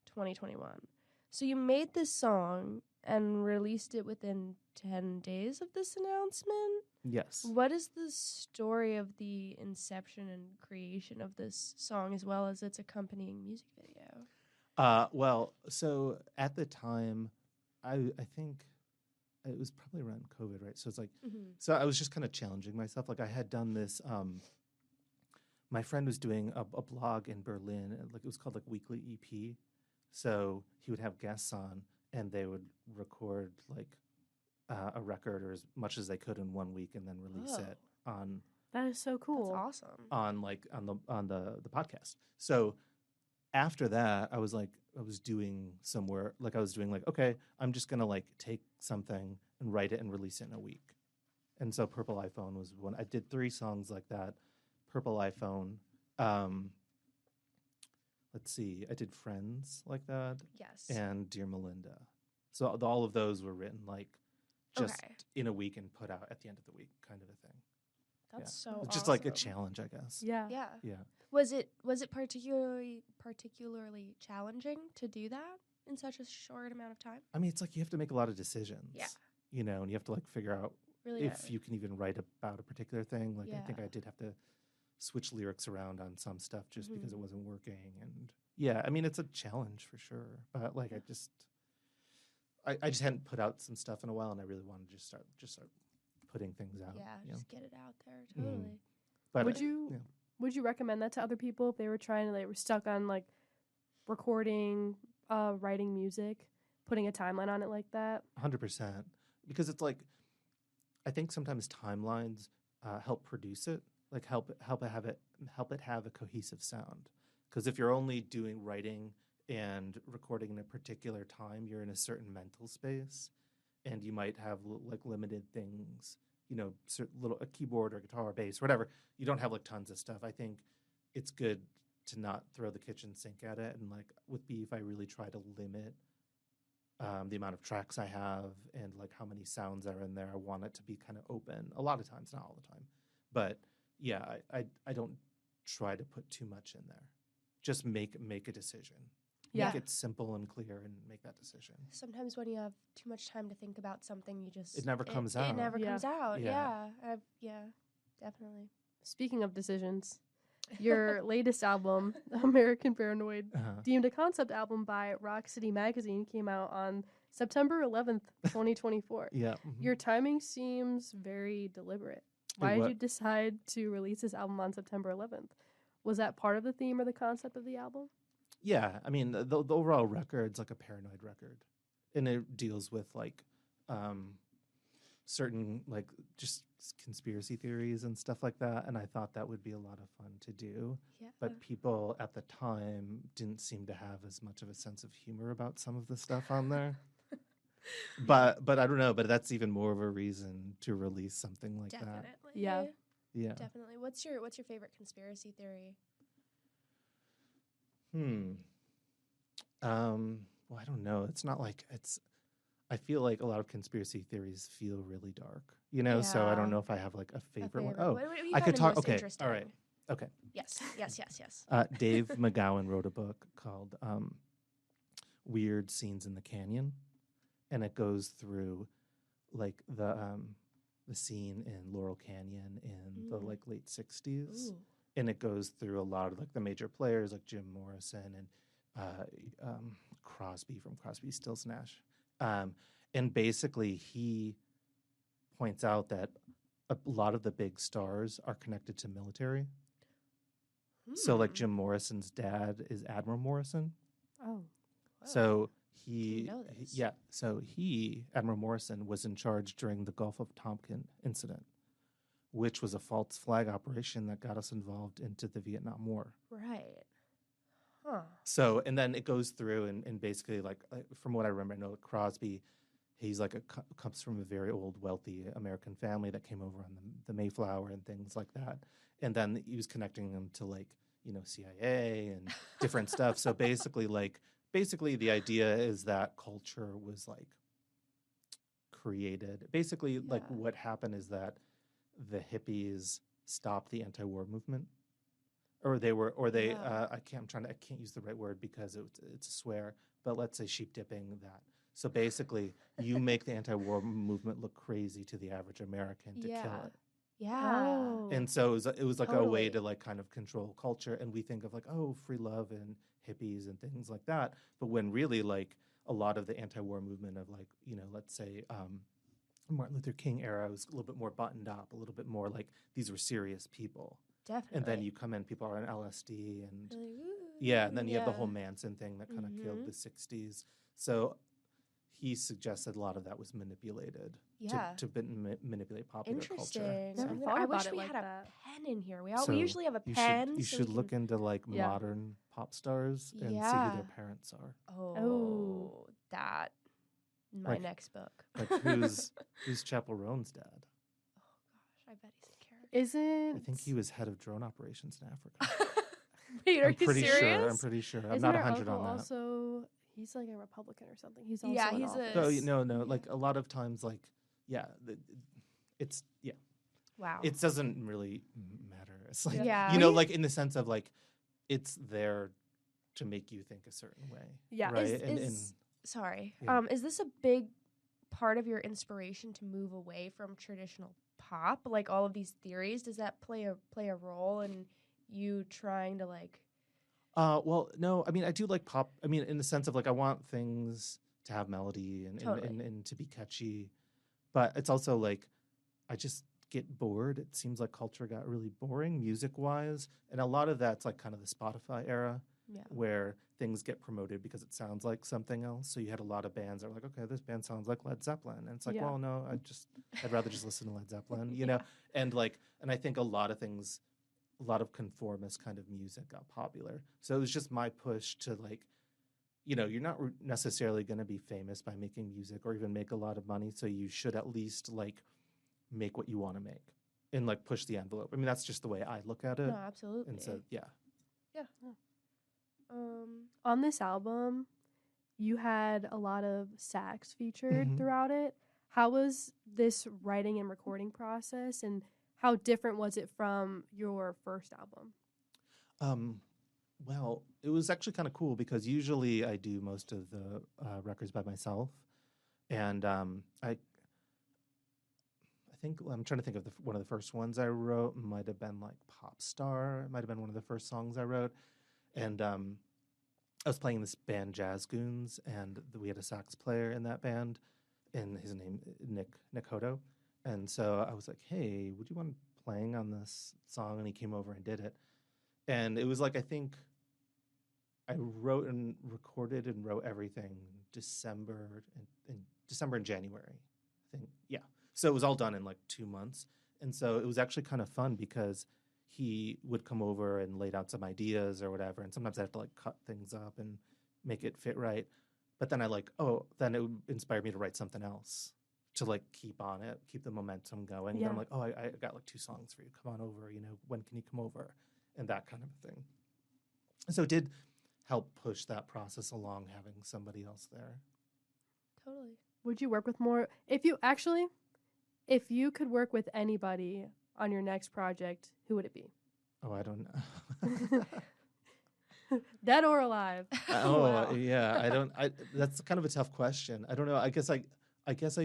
2021. So you made this song and released it within 10 days of this announcement. Yes. What is the story of the inception and creation of this song, as well as its accompanying music video? Well, so at the time, I think it was probably around COVID, right? So it's like, so I was just kind of challenging myself. Like I had done this. My friend was doing a blog in Berlin, and like it was called like Weekly EP. So he would have guests on, and they would record like a record or as much as they could in 1 week, and then release it on That is so cool. That's awesome. on the podcast. So after that, I was doing somewhere like I was doing like, okay, I'm just gonna like take something and write it and release it in a week. And so Purple iPhone was one. I did 3 songs like that. Purple iPhone. Let's see. I did Friends like that Yes. and Dear Melinda. So all of those were written like just Okay. in a week and put out at the end of the week, kind of a thing. That's Yeah. so It's just like a awesome. challenge, I guess. Yeah. Yeah. Yeah. Was it particularly challenging to do that in such a short amount of time? I mean, it's like you have to make a lot of decisions. Yeah. And you have to like figure out Really? if you can even write about a particular thing. Like I think Yeah. I did have to switch lyrics around on some stuff just because it Mhm. wasn't working. And yeah, I mean, it's a challenge for sure. But like I just hadn't put out some stuff in a while, and I really wanted to just start putting things out. Yeah, you know? just get it out there. Mhm. Totally. But Would you yeah. would you recommend that to other people if they were trying to they were stuck on like recording, writing music, putting a timeline on it like that? 100%, because it's like I think sometimes timelines help produce it, like help it have a cohesive sound. Because if you're only doing writing and recording in a particular time, you're in a certain mental space, and you might have like limited things, a keyboard or guitar or bass or whatever. You don't have like tons of stuff. I think it's good to not throw the kitchen sink at it. And like with Beef, I really try to limit the amount of tracks I have and like how many sounds are in there. I want it to be kind of open a lot of times, not all the time. But yeah, I don't try to put too much in there. Just make a decision. Yeah. Make it simple and clear and make that decision. Sometimes when you have too much time to think about something, you just It never comes It out. never Yeah. comes out. Yeah. Yeah, definitely. Speaking of decisions, your latest album, American Paranoid, Uh-huh. deemed a concept album by Rock City Magazine, came out on September 11th, 2024. Yeah. mhm. Your timing seems very deliberate. Why did what? you decide to release this album on September 11th? Was that part of the theme or the concept of the album? Yeah, I mean the overall record's like a paranoid record, and it deals with like certain like just conspiracy theories and stuff like that. And I thought that would be a lot of fun to do, Yeah. but people at the time didn't seem to have as much of a sense of humor about some of the stuff on there. but I don't know. But that's even more of a reason to release something like that. Definitely. Yeah. Yeah. Definitely. What's your favorite conspiracy theory? Well, I don't know. It's not like it's. I feel like a lot of conspiracy theories feel really dark, So I don't know if I have like a favorite one. Oh, What do you I find could the talk. most Okay, interesting? all right, okay. Yes. Dave McGowan wrote a book called "Weird Scenes in the Canyon," and it goes through like the scene in Laurel Canyon in the like late '60s, Ooh. and it goes through a lot of like the major players like Jim Morrison and Crosby from Crosby, Stills, Nash. And basically, he points out that a lot of the big stars are connected to military. So, like Jim Morrison's dad is Admiral Morrison. Oh. So Didn't know this. Admiral Morrison, was in charge during the Gulf of Tonkin incident, which was a false flag operation that got us involved into the Vietnam War. Right. Huh. So, and then it goes through and basically, like, from what I remember, I know Crosby, he's like comes from a very old, wealthy American family that came over on the Mayflower and things like that. And then he was connecting them to like, CIA and different stuff. So basically the idea is that culture was like created. Basically, like what happened is that the hippies stopped the anti-war movement. I can't use the right word because it's a swear, but let's say sheep dipping that. So basically, you make the anti-war movement look crazy to the average American to kill it. Yeah. Oh. And so it was like a way Totally. to like kind of control culture. And we think of like, oh, free love and hippies and things like that. But when really like a lot of the anti-war movement of like, let's say Martin Luther King era was a little bit more buttoned up, a little bit more like these were serious people. Definitely. And then you come in, people are on LSD and You're like, ooh, and then you have the whole Manson thing that kind of killed Mhm. the 60s. So he suggested a lot of that was manipulated to manipulate popular Interesting. culture. Never So thought I about wish it we like had that. a pen in here. We So usually have a you pen. You so should we look can... into like Yeah. modern pop stars and see who Yeah. their parents are. Oh, that. My Like- next book. Like who's Chapel Roan's dad? Oh gosh, I bet he's a character. Isn't I think he was head of drone operations in Africa. Wait, are I'm you pretty serious? sure. I'm pretty sure. I'm isn't not her 100 uncle on that. also? He's like a Republican or something. He's also Yeah, in he's a- office. No. Yeah. Like a lot of times, like it's Wow. It doesn't really matter. It's like Yeah. like in the sense of like it's there to make you think a certain way. Yeah. Right. Sorry. Yeah. Is this a big part of your inspiration to move away from traditional pop? Like all of these theories, does that play a role in you trying to like? Well, no. I mean, I do like pop. I mean, in the sense of like I want things to have melody Totally. and to be catchy, but it's also like I just get bored. It seems like culture got really boring music wise, and a lot of that's like kind of the Spotify era. Yeah. Where things get promoted because it sounds like something else. So you had a lot of bands that were like, okay, this band sounds like Led Zeppelin. And it's like, Yeah. well, no, I'd rather just listen to Led Zeppelin, you know? And I think a lot of conformist kind of music got popular. So it was just my push to like, you're not necessarily going to be famous by making music or even make a lot of money. So you should at least like make what you want to make and like push the envelope. I mean, that's just the way I look at it. No, absolutely. And so, yeah. On this album, you had a lot of sax featured Mhm. throughout it. How was this writing and recording process, and how different was it from your first album? Well, it was actually kind of cool because usually I do most of the records by myself, and I think I'm trying to think of one of the first ones I wrote might have been like Pop Star. It might have been one of the first songs I wrote, and I was playing this band Jazz Goons, and we had a sax player in that band, and his name Nick Hodo, and so I was like, hey, would you want playing on this song? And he came over and did it, and it was like I think I wrote and recorded and wrote everything December and January, I think, yeah. So it was all done in like 2 months, and so it was actually kind of fun because he would come over and laid out some ideas or whatever, and sometimes I have to like cut things up and make it fit right. But then then it would inspire me to write something else to like keep on it, keep the momentum going. Yeah. And I'm like, I got like 2 songs for you. Come on over. When can you come over? And that kind of thing. So it did help push that process along, having somebody else there. Totally. Would you work with more if you could work with anybody on your next project, who would it be? Oh, I don't know. Dead or alive? Wow. Yeah, I don't. That's kind of a tough question. I don't know. I guess I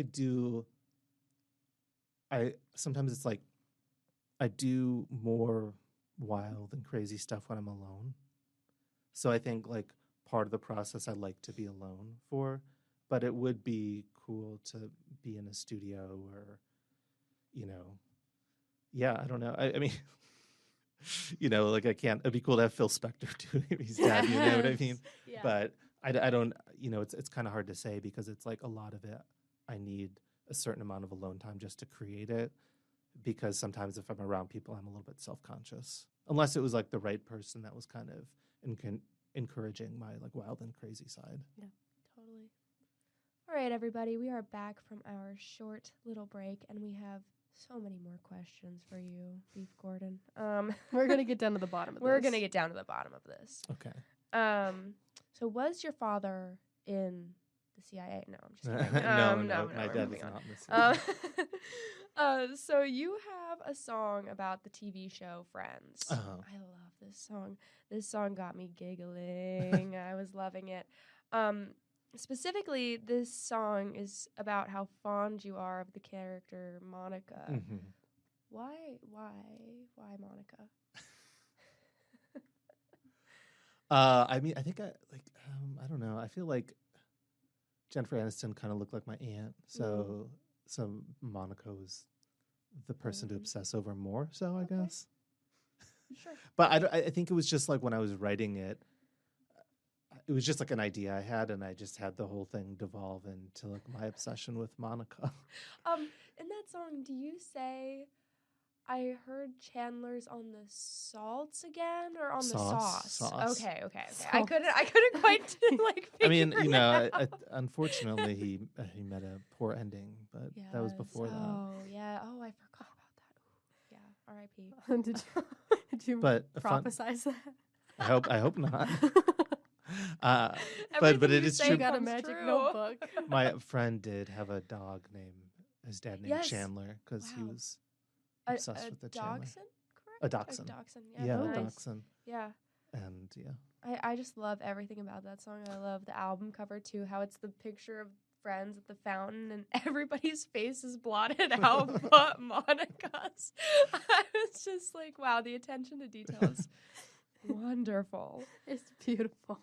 do. Sometimes it's like I do more wild and crazy stuff when I'm alone. So I think like part of the process I like to be alone for, but it would be cool to be in a studio or, I don't know. I mean, like it'd be cool to have Phil Spector doing his dad, you know what I mean? Yeah. But I don't, it's kind of hard to say because it's like a lot of it, I need a certain amount of alone time just to create it, because sometimes if I'm around people, I'm a little bit self-conscious, unless it was like the right person that was kind of encouraging my like wild and crazy side. Yeah, totally. All right, everybody, we are back from our short little break, and we have so many more questions for you, Beef Gordon. We're gonna get down to the bottom of this. We're gonna get down to the bottom of this. Okay. So was your father in the CIA? No, I'm just kidding. No, my dad is not in the CIA. So you have a song about the TV show Friends. Uh-huh. I love this song. This song got me giggling. I was loving it. Specifically, this song is about how fond you are of the character Monica. Mm-hmm. Why Monica? I mean, I think I don't know. I feel like Jennifer Aniston kind of looked like my aunt, so Monica was the person to obsess over more. So I guess. Sure. But I think it was just like when I was writing it, it was just like an idea I had, and I just had the whole thing devolve into like my obsession with Monica. In that song, do you say, I heard Chandler's on the salts again, or on the sauce? Okay. Sauce. I couldn't quite like. I mean, figure it out. unfortunately, he met a poor ending, but that was before that. Oh yeah. Oh, I forgot about that. Ooh, yeah. R.I.P. Did you But prophesize that? I hope not. But Everything it you is say true. You got a comes magic true. notebook. My friend did have a dog named his dad named Yes. Chandler because he Wow. was obsessed with the Chandler. Dachshund, correct? A dachshund. Dachshund. Yeah, nice. a dachshund. Yeah. And yeah. I just love everything about that song. I love the album cover too, how it's the picture of Friends at the fountain and everybody's face is blotted out but Monica's. I was just like, wow, the attention to detail is wonderful. It's beautiful.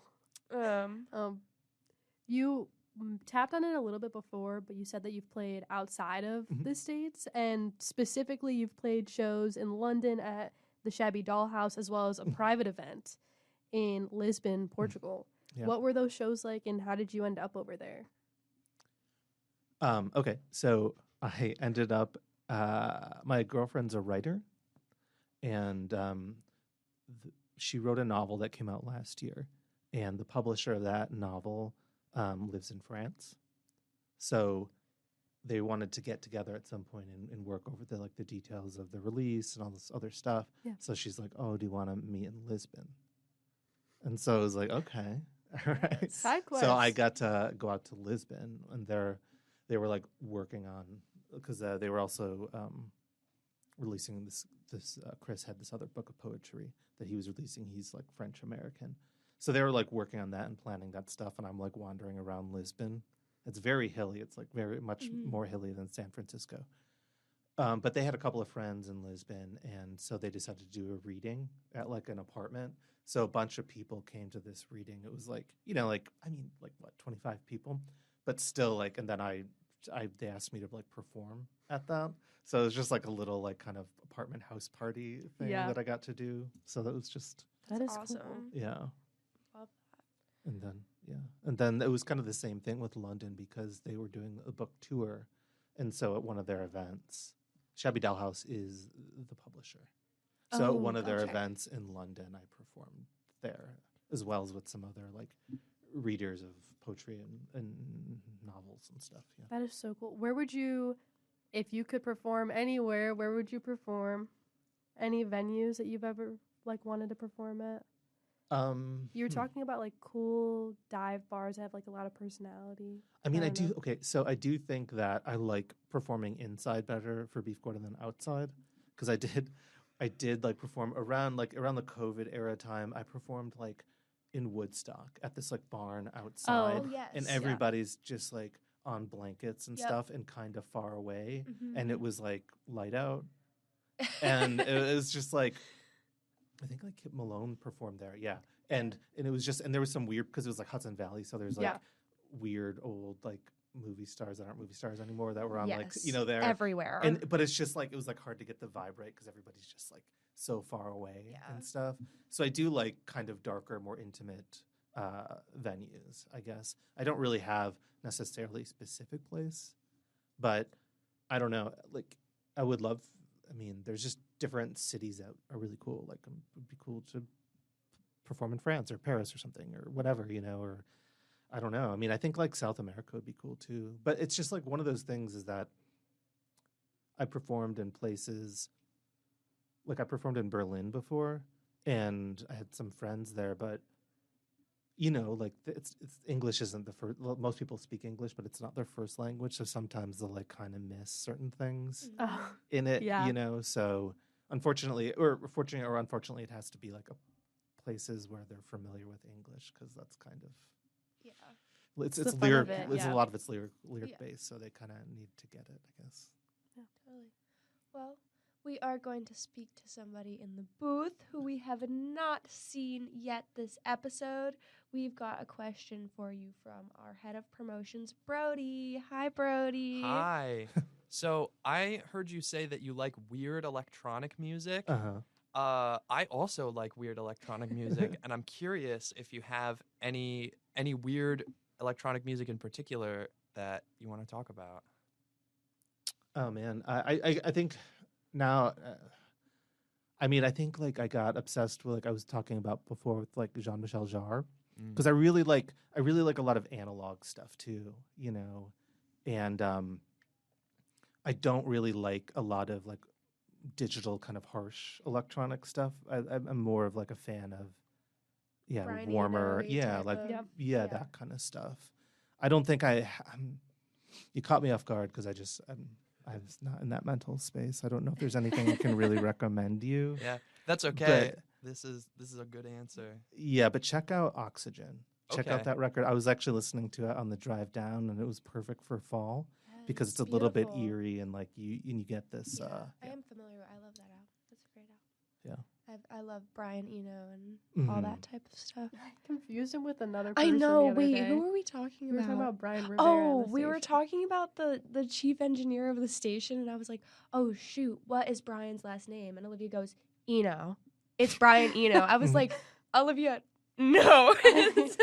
You tapped on it a little bit before, but you said that you've played outside of the States, and specifically you've played shows in London at the Shabby Doll House, as well as a private event in Lisbon, Portugal. Yeah. What were those shows like, and how did you end up over there? Okay, so I ended up, my girlfriend's a writer, and she wrote a novel that came out last year, and the publisher of that novel lives in France. So they wanted to get together at some point and work over the details of the release and all this other stuff. Yeah. So she's like, "Oh, do you want to meet in Lisbon?" And so I was like, "Okay, all right." Side quest. So I got to go out to Lisbon, and they were like working on, because they were also releasing this. Chris had this other book of poetry that he was releasing. He's like French American, so they were like working on that and planning that stuff. And I'm like wandering around Lisbon. It's very hilly. It's like very much more hilly than San Francisco. But they had a couple of friends in Lisbon, and so they decided to do a reading at like an apartment. So a bunch of people came to this reading. It was like, 25 people, but still like, and then they asked me to like perform at that. So it was just like a little like kind of apartment house party thing that I got to do. So that was just That is awesome. cool. yeah. Love that. And then it was kind of the same thing with London because they were doing a book tour, and so at one of their events, Shabby Doll House is the publisher. So at one of their events in London, I performed there, as well as with some other like readers of poetry and novels and stuff. Yeah. That is so cool. Where would you, if you could perform anywhere, where would you perform? Any venues that you've ever like wanted to perform at? You were talking about like cool dive bars that have like a lot of personality. I mean, I don't do. know. Okay, so I do think that I like performing inside better for Beef Gordon than outside, because I did like perform around the COVID era time. I performed like in Woodstock at this like barn outside, Oh, yes. and Yeah. everybody's just like on blankets and Yep. stuff and kind of far away, Mhm. and it was like light out, and it was just like. I think like Kip Malone performed there, yeah, and it was just, and there was some weird, because it was like Hudson Valley, so there's like Yeah. weird old like movie stars that aren't movie stars anymore that were on like Yes. there, everywhere. but it's just like it was like hard to get the vibe right because everybody's just like so far away Yeah. and stuff. So I do like kind of darker, more intimate venues. I guess I don't really have necessarily a specific place, but I don't know. Like I would love. I mean, there's just different cities that are really cool. Like, it would be cool to perform in France or Paris or something or whatever, or I don't know. I mean, I think like South America would be cool too. But it's just like one of those things is that I performed in places, like I performed in Berlin before, and I had some friends there, but like it's English isn't the first. Most people speak English, but it's not their first language, so sometimes they'll like kind of miss certain things Oh, in it. Yeah. So unfortunately, or fortunately or unfortunately, it has to be like places where they're familiar with English, because that's kind of yeah. it's the fun lyric. of it, It's yeah. a lot of it's lyric Yeah. based, so they kind of need to get it, I guess. Totally. Well, we are going to speak to somebody in the booth who we have not seen yet this episode. We've got a question for you from our head of promotions, Brody. Hi, Brody. Hi. So I heard you say that you like weird electronic music. Uh-huh. I also like weird electronic music, and I'm curious if you have any weird electronic music in particular that you want to talk about. Oh man, I think now. I mean, I think like I got obsessed with, like I was talking about before, with like Jean-Michel Jarre, because I really like a lot of analog stuff too, and I don't really like a lot of like digital kind of harsh electronic stuff. I'm more of like a fan of Brian warmer, Eno-y type like of- yeah, that kind of stuff. I don't think you caught me off guard because I was not in that mental space. I don't know if there's anything I can really recommend you. Yeah, that's okay. But- This is a good answer. Yeah, but check out Oxygen. Check out Okay. that record. I was actually listening to it on the drive down, and it was perfect for fall because it's a little bit eerie, and like you get this. Yeah, I am familiar. I love that album. That's a great album. Yeah. I love Brian Eno and all Mhm. that type of stuff. I confused him with another I person. know. The other Wait, day. who were we talking We were about? talking about Brian Rivera. Oh, at the we were station. talking about the chief engineer of the station, and I was like, "Oh shoot, what is Brian's last name?" And Olivia goes, "Eno." It's Brian Eno. I was like, Olivia, no, it's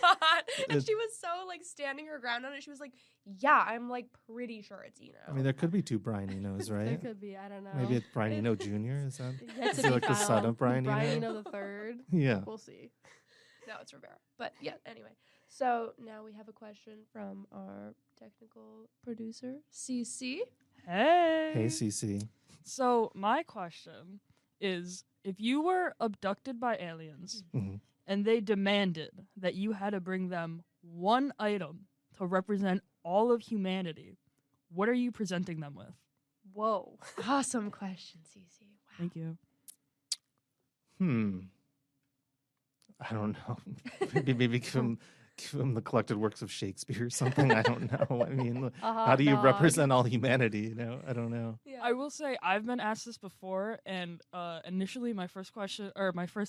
not. And she was so like standing her ground on it. She was like, "Yeah, I'm like pretty sure it's Eno." I mean, there could be two Brian Enos, There right? could be. I don't know. Maybe it's Brian Eno Jr. Is that? Yet Is to he be like the son found. of Brian Brian Eno? Eno the third. Yeah. We'll see. No, it's Rivera. But yeah, anyway. So now we have a question from our technical producer, CC. Hey. Hey, CC. So my question is, if you were abducted by aliens Mhm. and they demanded that you had to bring them one item to represent all of humanity, what are you presenting them with? Whoa. Awesome question, CC. Wow. Thank you. I don't know. maybe give him the collected works of Shakespeare or something. I don't know. I mean, how do you represent all humanity? I don't know. Yeah. I will say I've been asked this before, and initially my first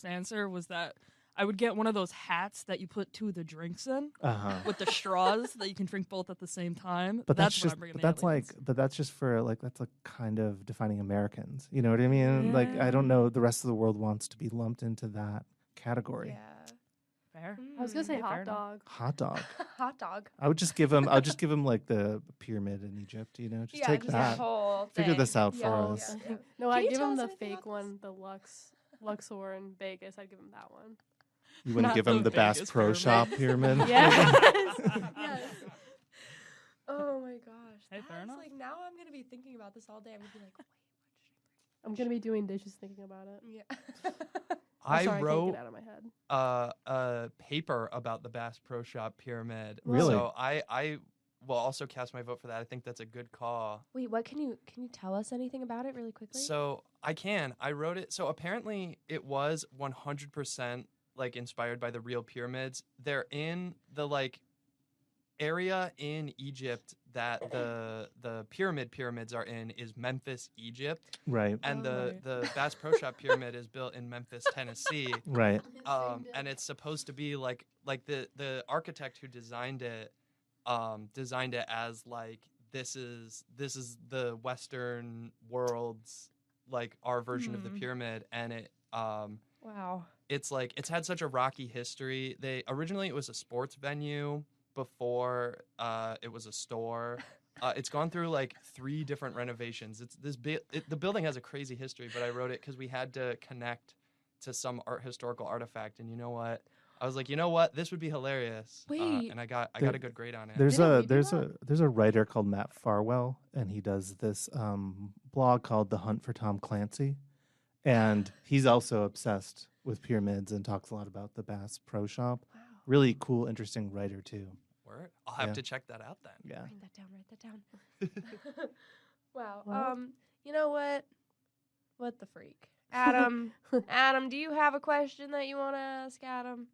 answer was that I would get one of those hats that you put two of the drinks in with the straws that you can drink both at the same time. But that's what just I'm bringing but the that's aliens. like but that's just for like that's like kind of defining Americans. You know what I mean? Like I don't know the rest of the world wants to be lumped into that category. Yeah. Fair. I was gonna say fair hot enough. dog. Hot dog. Hot dog. I would just give him like the pyramid in Egypt, just take just that. the whole Figure thing. this out for Yeah, us. yeah, yeah. No, Can I'd you give tell him us the anything fake about one, the Luxor in Vegas. I'd give him that one. You wouldn't Not give him the the Bass Vegas Pro pyramid. Shop pyramid? Yes. Yes. Oh my gosh. Hey, fair That's enough. like now I'm gonna be thinking about this all day. I'm gonna be like, wait, what should I I'm gonna be doing dishes thinking about it. Yeah. I Sorry, I can't wrote get out of my head. a paper about the Bass Pro Shop pyramid. Really? So I will also cast my vote for that. I think that's a good call. Wait, what can you tell us anything about it really quickly? So I wrote it. So apparently it was 100% like inspired by the real pyramids. They're in the like area in Egypt that the pyramids are in is Memphis, Egypt. Right. And right. the Bass Pro Shop pyramid is built in Memphis, Tennessee. Right. And it's supposed to be like the architect who designed it as like this is the Western world's like our version of the pyramid, and it Wow. it's like it's had such a rocky history. Originally it was a sports venue before it was a store. It's gone through like 3 different renovations. The building has a crazy history, but I wrote it because we had to connect to some historical artifact, and you know what? I was like, you know what? This would be hilarious. Wait. And I got a good grade on it. There's Didn't we do a writer called Matt Farwell, and he does this blog called The Hunt for Tom Clancy, and he's also obsessed with pyramids and talks a lot about the Bass Pro Shop. Wow. Really cool, interesting writer too. Word? I'll have Yeah. to check that out then. Yeah. Write that down. Wow. Well- You know what? What the freak? Adam, Adam, do you have a question that you want to ask Adam?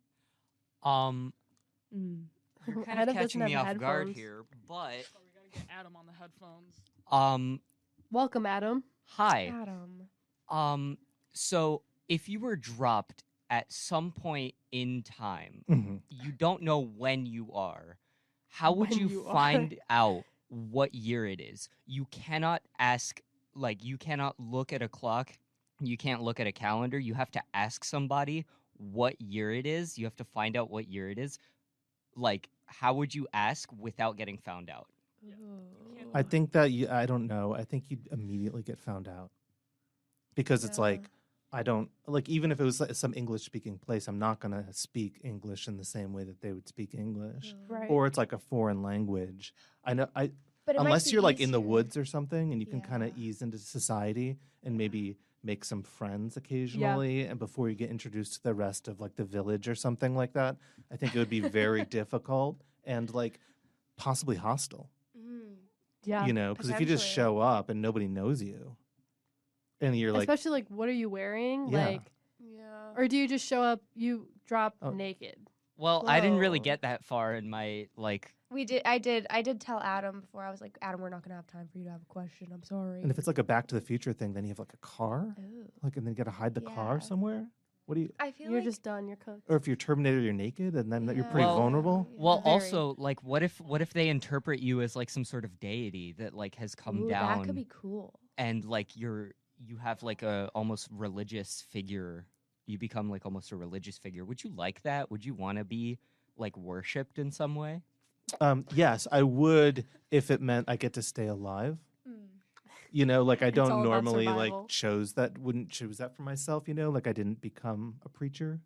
You're kind Adam of catching doesn't me have off guard headphones. here, but So we gotta get Adam on the headphones. Welcome, Adam. hi. Adam. So if you were dropped at some point in time, Mhm. you don't know when you are, how would When you you are. find out what year it is? You cannot ask, like, you cannot look at a clock, you can't look at a calendar, you have to ask somebody what year it is, you have to find out what year it is. Like, how would you ask without getting found out? Ooh. I think that I don't know. I think you'd immediately get found out because it's Yeah. like I don't like even if it was like some English speaking place, I'm not gonna speak English in the same way that they would speak English. Right. Or it's like a foreign language. I know. But it might Unless be you're like in the easier. woods or something, and you can kind of Yeah. ease into society and maybe make some friends occasionally, and before you get introduced to the rest of like the village or something like that, I think it would be very difficult and like possibly hostile. Mm. Yeah. You know, because if you just potentially. show up and nobody knows you, and you're like, Especially like, what are you wearing? Yeah. Like, Yeah. or do you just show up? You drop Oh. naked. Well, I didn't really Whoa. get that far in my, like, I did tell Adam before. I was like, Adam, we're not gonna have time for you to have a question. I'm sorry. and if it's like a Back to the Future thing, then you have like a car, Ooh. like, and then you got to hide the car Yeah. somewhere. What do you? I feel You're like just done. You're cooked. Or if you're Terminator, you're naked, and then you're pretty Well- vulnerable. well, Very. also, like, what if they interpret you as like some sort of deity that like has come Ooh, down That could be cool. and like you have like a almost religious figure. You become like almost a religious figure. Would you like that? Would you want to be like worshipped in some way? Yes, I would if it meant I get to stay alive. Mm. You know, like I It's all don't about normally survival. like wouldn't choose that for myself. You know, like I didn't become a preacher,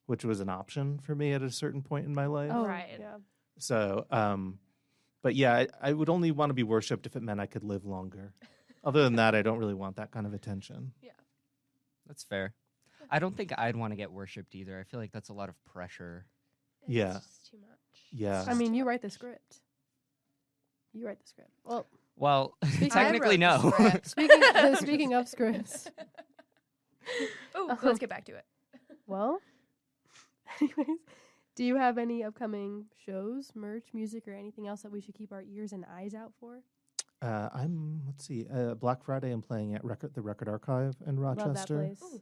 which was an option for me at a certain point in my life. Oh, Right. Yeah. So, but yeah, I would only want to be worshipped if it meant I could live longer. Other than that, I don't really want that kind of attention. That's fair. I don't think I'd want to get worshipped either. I feel like that's a lot of pressure. Yeah. It's just too much. Yeah. I mean, you write the script. You write the script. Well, Well, Speaking- technically I wrote the no. script. speaking of scripts. Oh, let's get back to it. Well, anyways, do you have any upcoming shows, merch, music, or anything else that we should keep our ears and eyes out for? Let's see, Black Friday I'm playing at the Record Archive in Love that Rochester. place. Ooh.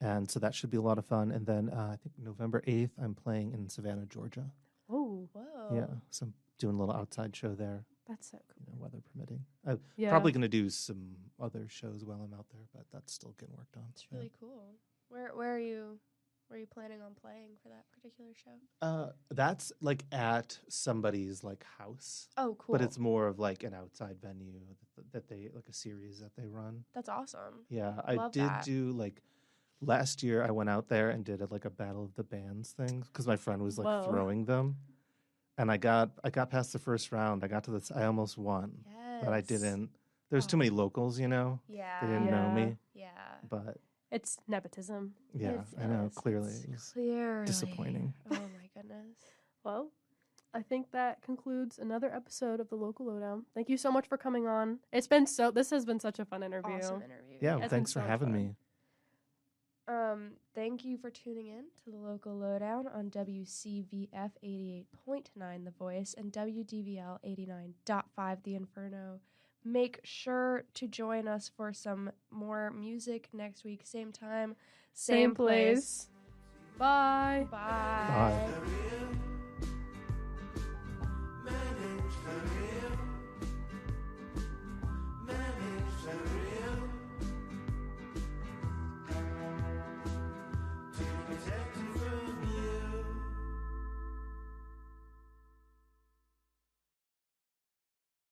And so that should be a lot of fun. And then I think November 8th, I'm playing in Savannah, Georgia. Oh, Whoa. Yeah. So I'm doing a little outside show there, that's so cool. weather permitting. I'm Yeah. probably going to do some other shows while I'm out there, but that's still getting worked on. It's really cool. Where are you planning on playing for that particular show? That's like at somebody's like house. Oh, cool. But it's more of like an outside venue that they like a series that they run. That's awesome. Yeah, I Love did that. do like last year. I went out there and did like a battle of the bands thing because my friend was like Whoa. throwing them, and I got past the first round. I got to this. I almost won, Yes. but I didn't. There's too many locals, you know. Yeah. They didn't know me, Yeah. but It's nepotism. yeah, I know. Clearly, it's Clearly. disappointing. Oh my goodness. Well, I think that concludes another episode of the Local Lowdown. Thank you so much for coming on. This has been such a fun interview. Awesome interview. Yeah, It's thanks been for so having fun. me. Thank you for tuning in to the Local Lowdown on WCVF 88.9 The Voice and WDVL 89.5 The Inferno. Make sure to join us for some more music next week. Same time, same place. Bye. Bye. Bye.